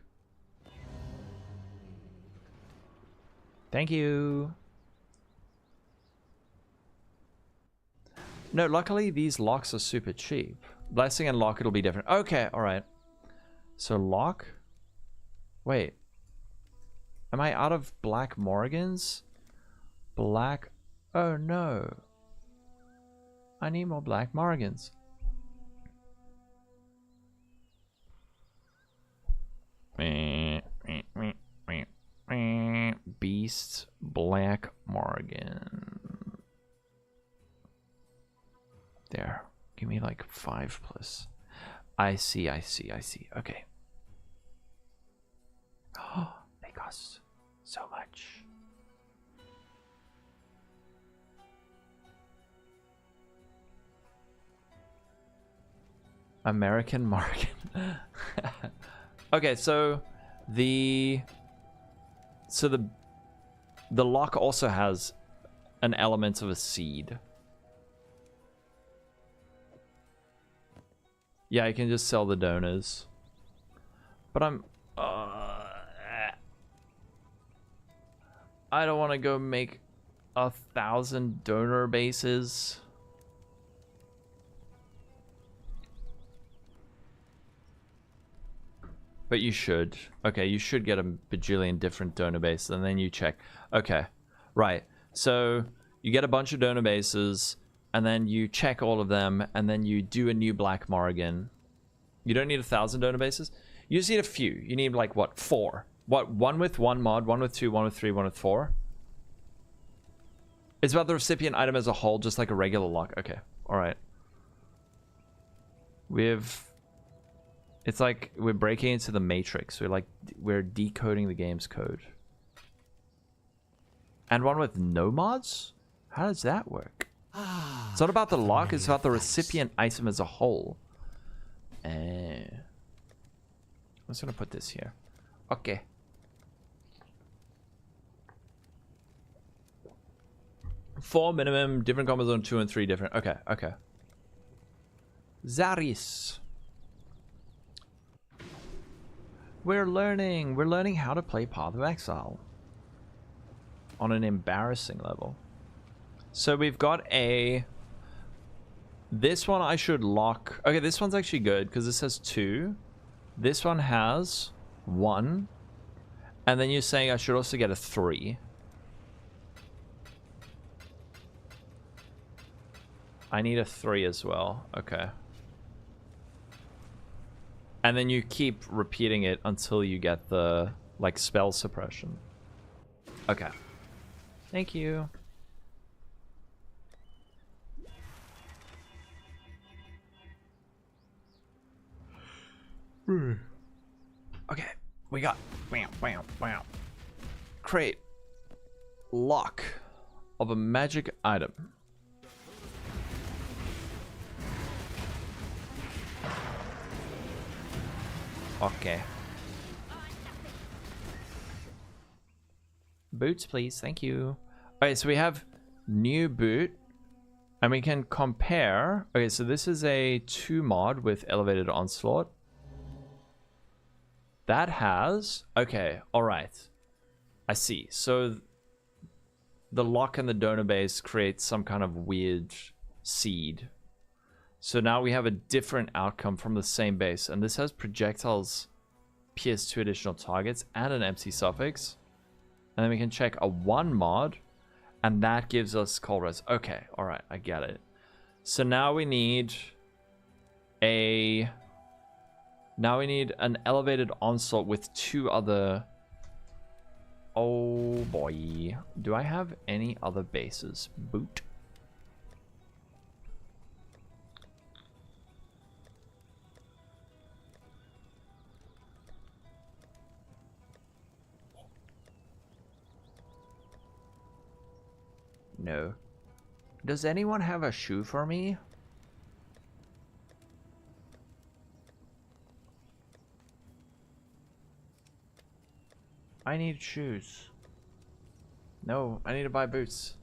Thank you. No, luckily these locks are super cheap. Blessing and lock, it'll be different. Okay, alright. So lock? Wait. Am I out of black Morgans? Black... Oh no. I need more black Morgans. Beast Black Morgan. There. Give me like 5 plus. I see. Okay. Oh, they cost so much. American Morgan. Okay, so the lock also has an element of a seed. Yeah, you can just sell the donors. But I don't want to go make 1,000 donor bases. But you should. Okay, you should get a bajillion different donor bases, and then you check. Okay, right. So you get a bunch of donor bases, and then you check all of them, and then you do a new Black Morgan. You don't need 1,000 donor bases. You just need a few. You need like what? 4. What? 1 with 1 mod, 1 with 2, 1 with 3, 1 with 4. It's about the recipient item as a whole, just like a regular lock. Okay, all right. It's like we're breaking into the Matrix. We're decoding the game's code. And 1 with no mods? How does that work? It's not about the lock, it's about the recipient item as a whole. I'm just gonna put this here. Okay. Four minimum, different combos on 2 and 3 different. Okay. Zaris. We're learning how to play Path of Exile on an embarrassing level. So we've got this one I should lock. Okay, this one's actually good because this has 2. This one has 1. And then you're saying I should also get a 3. I need a 3 as well. Okay. And then you keep repeating it until you get the, like, spell suppression. Okay. Thank you. Okay. We got... Wow. Crate. Lock of a magic item. Okay. Boots, please. Thank you. Okay, so we have new boot. And we can compare. Okay, so this is a 2 mod with elevated onslaught. That has... Okay, alright. I see. So the lock and the donor base creates some kind of weird seed. So now we have a different outcome from the same base. And this has projectiles pierce 2 additional targets and an empty suffix. And then we can check a 1 mod. And that gives us cold res. Okay, alright, I get it. So now we need an elevated onslaught with 2 other... Oh boy. Do I have any other bases? Boot. No. Does anyone have a shoe for me? I need shoes. No, I need to buy boots.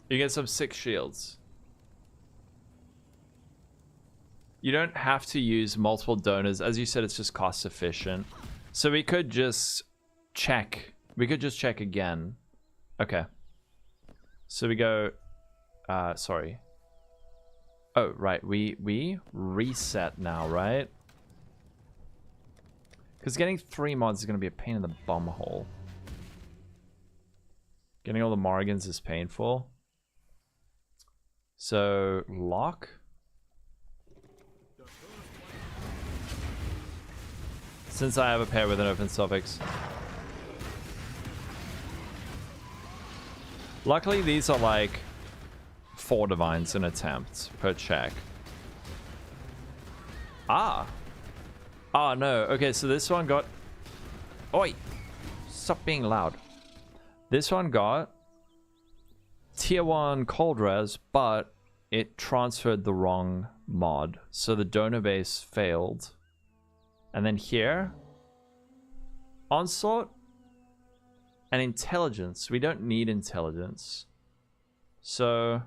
You get some 6 shields. You don't have to use multiple donors. As you said, it's just cost efficient. So we could just check. We could just check again. Okay. So we go, sorry. Oh, right, we reset now, right? Because getting 3 mods is going to be a pain in the bum hole. Getting all the Morgans is painful. So, lock. Since I have a pair with an open suffix. Luckily, these are like 4 divines in attempt per check. Ah. Ah, no. Okay, so this one got... Oi! Stop being loud. This one got tier 1 cold res, but it transferred the wrong mod. So the donor base failed. And then here, onslaught and intelligence. We don't need intelligence. So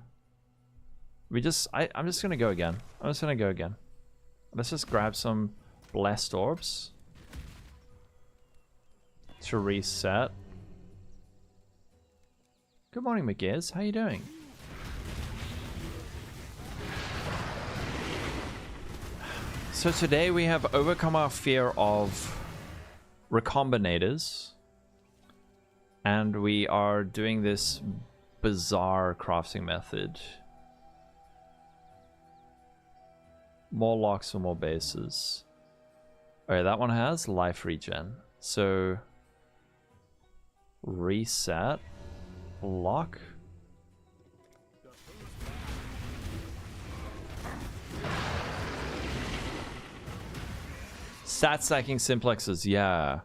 we just, I'm just going to go again. I'm just going to go again. Let's just grab some blessed orbs to reset. Good morning, McGears. How you doing? So today we have overcome our fear of recombinators, and we are doing this bizarre crafting method. More locks for more bases. Okay, that one has life regen. So reset, lock. Stat stacking simplexes, yeah.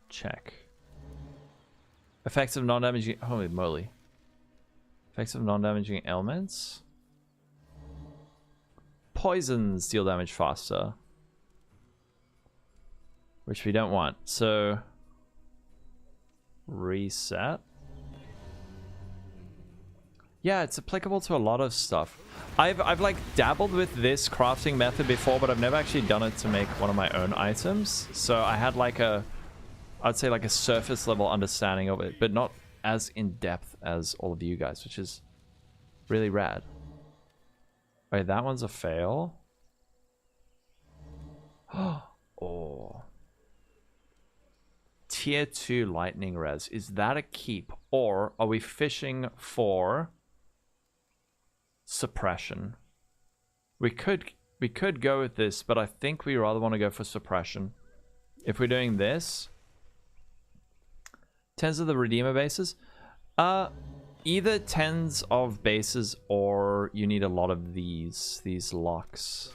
Check. Effects of non-damaging, holy moly. Effects of non-damaging elements. Poisons deal damage faster. Which we don't want, so reset. Yeah, it's applicable to a lot of stuff. I've like dabbled with this crafting method before, but I've never actually done it to make one of my own items. So I had like a, I'd say like a surface level understanding of it, but not as in depth as all of you guys, which is really rad. Wait, that one's a fail. Oh. Tier 2 lightning res. Is that a keep? Or are we fishing for suppression? We could go with this, but I think we rather want to go for suppression. If we're doing this, 10s of the Redeemer bases. Either 10s of bases or you need a lot of these locks.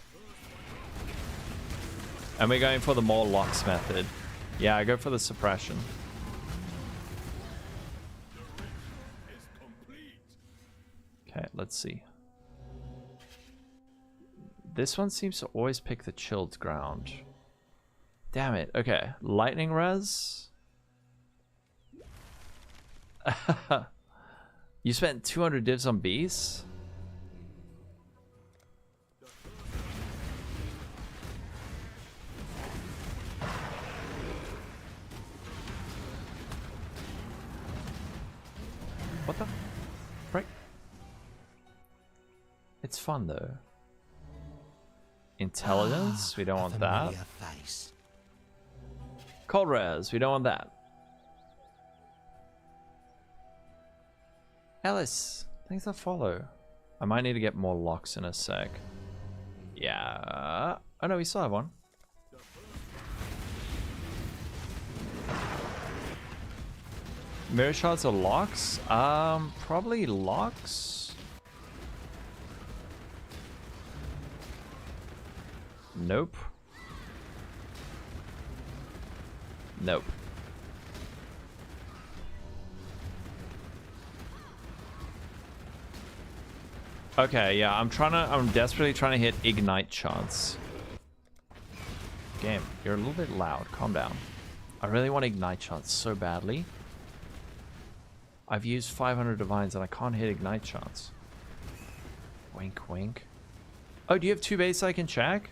And we're going for the more locks method. Yeah, I go for the suppression. Okay, let's see. This one seems to always pick the chilled ground. Damn it. Okay, lightning res. You spent 200 divs on bees? What the frick? It's fun though. Intelligence, we don't want that. Cold res, we don't want that. Ellis, thanks for follow. I might need to get more locks in a sec. Yeah. Oh no, we still have one. Mirror shards or locks? Probably locks. Nope. Nope. Okay, yeah, I'm desperately trying to hit ignite chance. Game, you're a little bit loud. Calm down. I really want ignite chance so badly. I've used 500 divines and I can't hit ignite chance. Wink, wink. Oh, do you have 2 base I can check?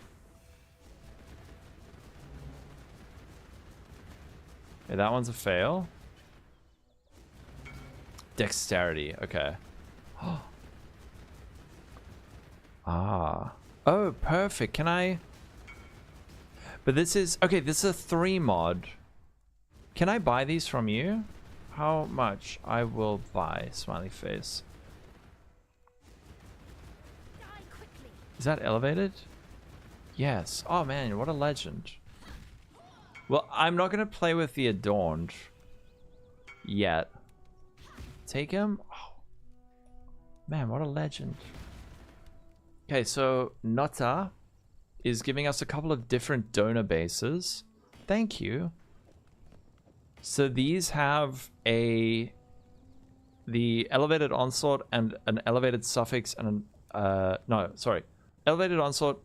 Okay, that one's a fail. Dexterity, okay. Ah. Oh, perfect. Can I... But this is... Okay, this is a 3 mod. Can I buy these from you? How much? I will buy. Smiley face. Is that elevated? Yes. Oh man, what a legend. Well, I'm not going to play with the Adorned yet. Take him? Oh. Man, what a legend. Okay, so Nota is giving us a couple of different donor bases. Thank you. So these have the elevated onslaught and an elevated suffix and an, elevated onslaught,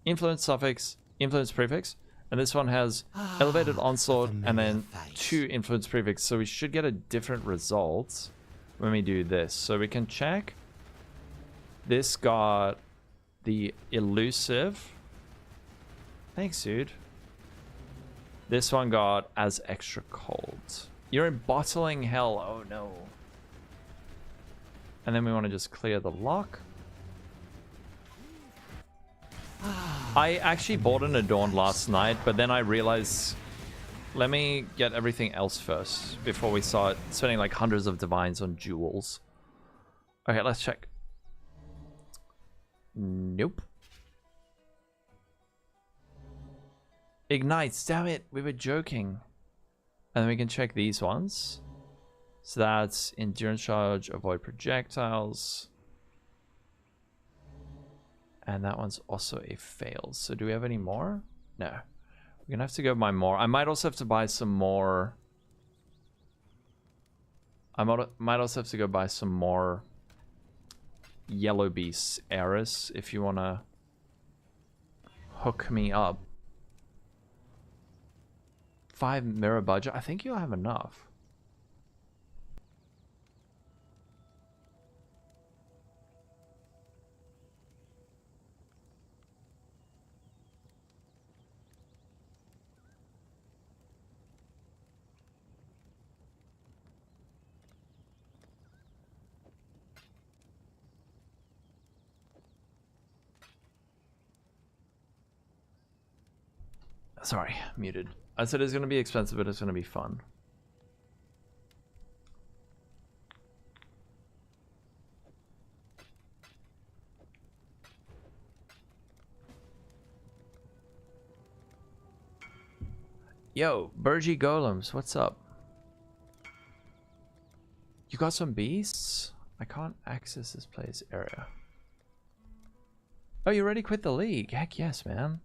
influence suffix, influence prefix. And this one has elevated onslaught and then 2 influence prefix. So we should get a different result when we do this. So we can check. This got the elusive. Thanks, dude. This one got as extra cold. You're in bottling hell. Oh no. And then we want to just clear the lock. I actually bought an Adorned last night, but then I realized, let me get everything else first before we start spending like hundreds of divines on jewels. Okay, let's check. Nope. Ignites, damn it, we were joking. And then we can check these ones. So that's endurance charge, avoid projectiles. And that one's also a fail. So do we have any more? No. We're gonna have to go buy more. I might also have to buy some more. I might also have to go buy some more Yellow Beasts Eris if you wanna hook me up. 5 mirror budget. I think you'll have enough. Sorry, muted. I said it's going to be expensive, but it's going to be fun. Yo, Burgy Golems, what's up? You got some beasts? I can't access this place area. Oh, you already quit the league? Heck yes, man.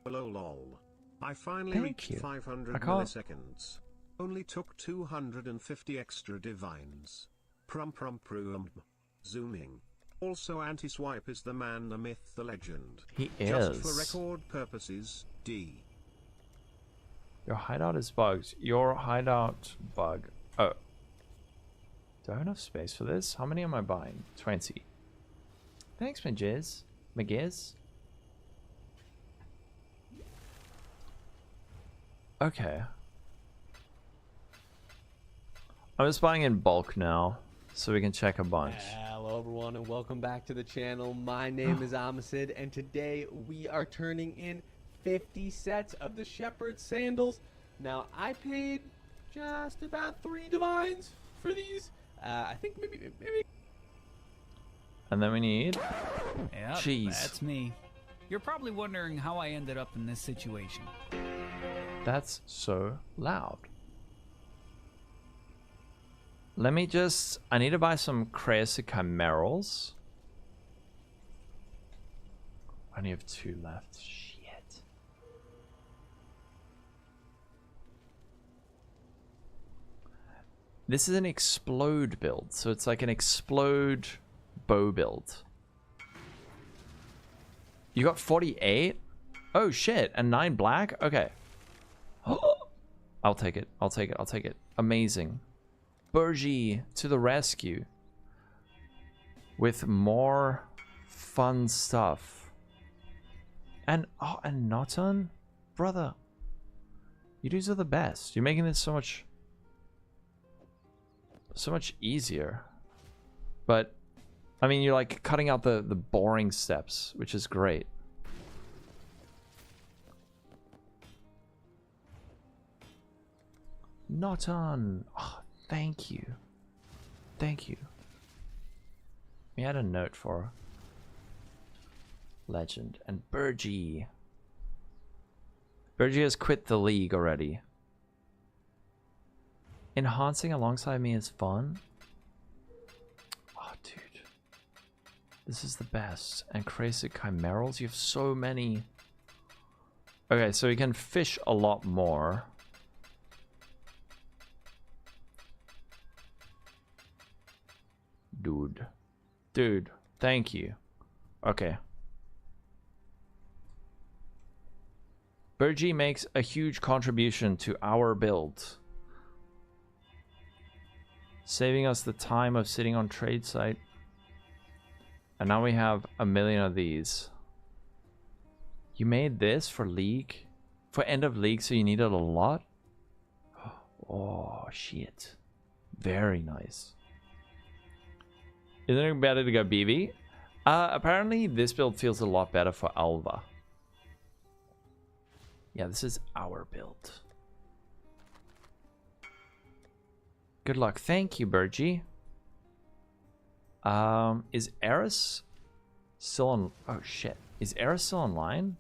Hello lol. I finally Thank reached you. 500 I can't... milliseconds. Only took 250 extra divines. Prum. Zooming. Also anti-swipe is the man, the myth, the legend. He Just is. for record purposes, D. Your hideout is bugged. Your hideout bug. Oh. Do I have enough space for this? How many am I buying? 20. Thanks, Magiz. Okay. I'm just buying in bulk now, so we can check a bunch. Hello everyone and welcome back to the channel. My name is Amasid and today we are turning in 50 sets of the Shepherd Sandals. Now I paid just about 3 divines for these. I think maybe. And then we need... Yep, Jeez. that's me. You're probably wondering how I ended up in this situation. That's so loud. Let me just... I need to buy some Crazy Chimerals. I only have 2 left. Shit. This is an explode build. So it's like an explode bow build. You got 48? Oh shit. And 9 black? Okay. I'll take it. I'll take it. I'll take it. Amazing. Burgy to the rescue. With more fun stuff. And oh, and Noton? Brother. You dudes are the best. You're making this so much easier. But I mean, you're like cutting out the boring steps, which is great. Not on. Oh, thank you. Thank you. We had a note for Legend and Burgy. Bergie has quit the league already. Enhancing alongside me is fun. Oh, dude. This is the best. And crazy chimerals. You have so many. Okay, so you can fish a lot more. Dude, thank you. Okay. Bergie makes a huge contribution to our build, saving us the time of sitting on trade site. And now we have 1 million of these. You made this for league? For end of league, so you needed a lot? Oh, shit. Very nice. Isn't it better to go BV? Apparently this build feels a lot better for Alva. Yeah, this is our build. Good luck. Thank you, Bergie. Is Eris still on? Oh shit. Is Eris still online?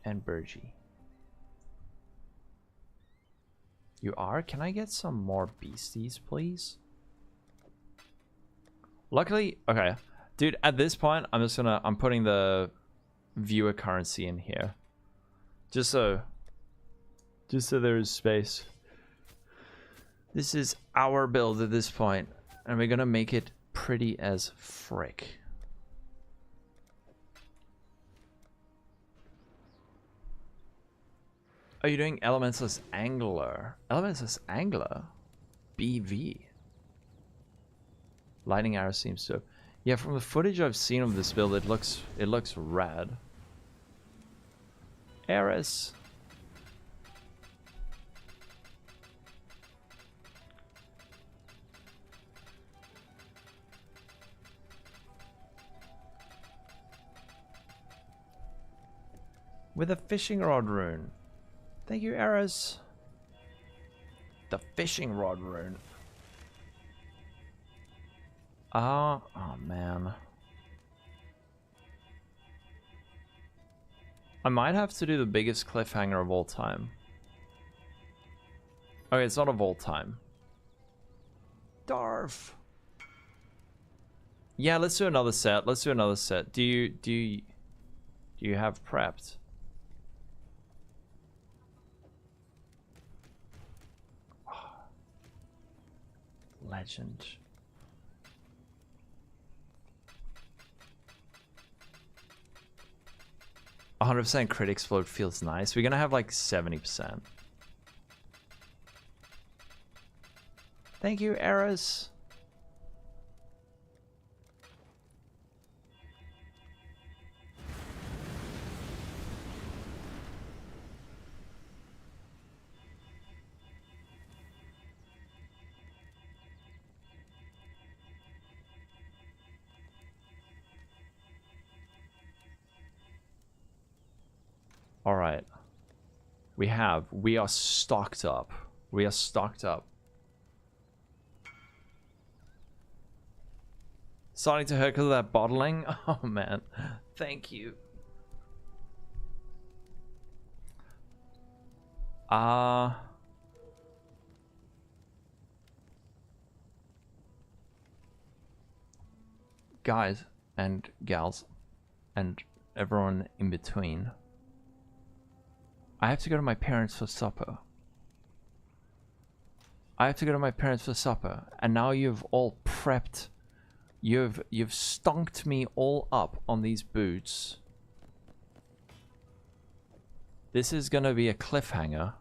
And Bergie. You are? Can I get some more beasties, please? Luckily, okay. Dude, at this point, I'm putting the viewer currency in here. Just so there is space. This is our build at this point, and we're gonna make it pretty as frick. Are you doing Elementalist Angler? Elementalist Angler? BV. Lightning arrow seems so. Yeah, from the footage I've seen of this build, it looks rad. Eris. With a fishing rod rune. Thank you, Eris. The fishing rod rune. Oh man. I might have to do the biggest cliffhanger of all time. Okay, it's not of all time. Darf. Yeah, let's do another set. Let's do another set. Do you have prepped? Legend. 100% crit explode feels nice. We're gonna have like 70%. Thank you, Eris. All right. We are stocked up. We are stocked up. Starting to hurt because of that bottling. Oh man. Thank you. Guys and gals and everyone in between. I have to go to my parents for supper. And now you've all prepped. You've stonked me all up on these boots. This is gonna be a cliffhanger.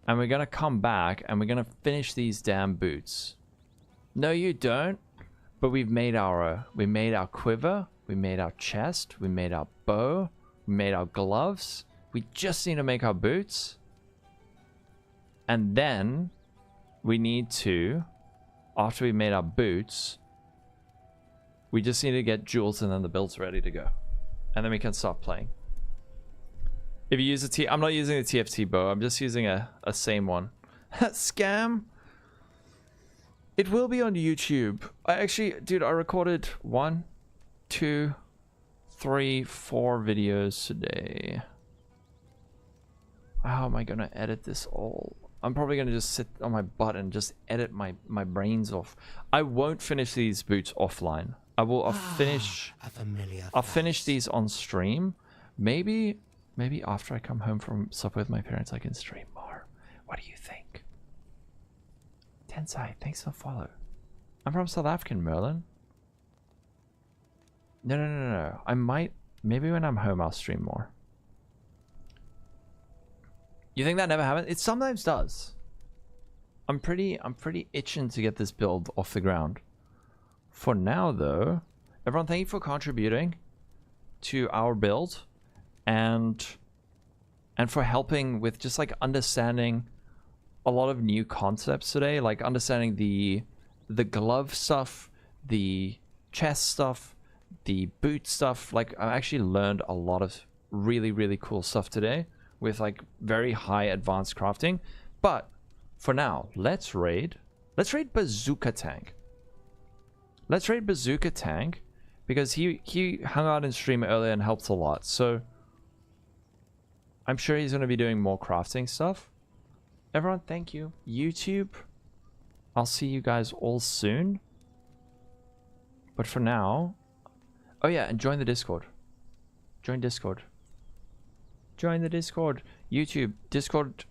And we're gonna come back and we're gonna finish these damn boots. No, you don't. But we made our quiver, we made our chest, we made our bow, we made our gloves. We just need to make our boots. And then we need to, after we made our boots, we just need to get jewels and then the build's ready to go. And then we can start playing. If you use I'm not using a TFT bow, I'm just using a same one. Scam? It will be on YouTube. Dude, I recorded 1, 2, 3, 4 videos today. How am I gonna edit this all? I'm probably gonna just sit on my butt and just edit my brains off. I won't finish these boots offline. I'll finish these on stream. Maybe after I come home from supper with my parents I can stream more. What do you think? Tensai, thanks for the follow. I'm from South African, Merlin. No. I might, maybe when I'm home I'll stream more. You think that never happens? It sometimes does. I'm pretty itching to get this build off the ground. For now though, everyone, thank you for contributing to our build and for helping with just like understanding a lot of new concepts today, like understanding the glove stuff, the chest stuff, the boot stuff. Like I actually learned a lot of really cool stuff today with like very high advanced crafting. But for now, let's raid Bazooka Tank. Let's raid Bazooka Tank because he hung out in stream earlier and helped a lot. So I'm sure he's going to be doing more crafting stuff. Everyone, thank you. YouTube, I'll see you guys all soon. But for now, oh yeah, and join the Discord. Join Discord. Join the Discord. YouTube, Discord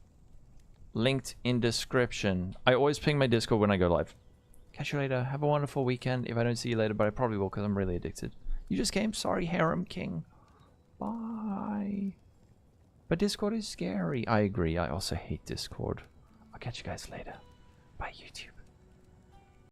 linked in description. I always ping my Discord when I go live. Catch you later. Have a wonderful weekend. If I don't see you later, but I probably will because I'm really addicted. You just came? Sorry, Harem King. Bye. But Discord is scary. I agree. I also hate Discord. I'll catch you guys later. Bye, YouTube.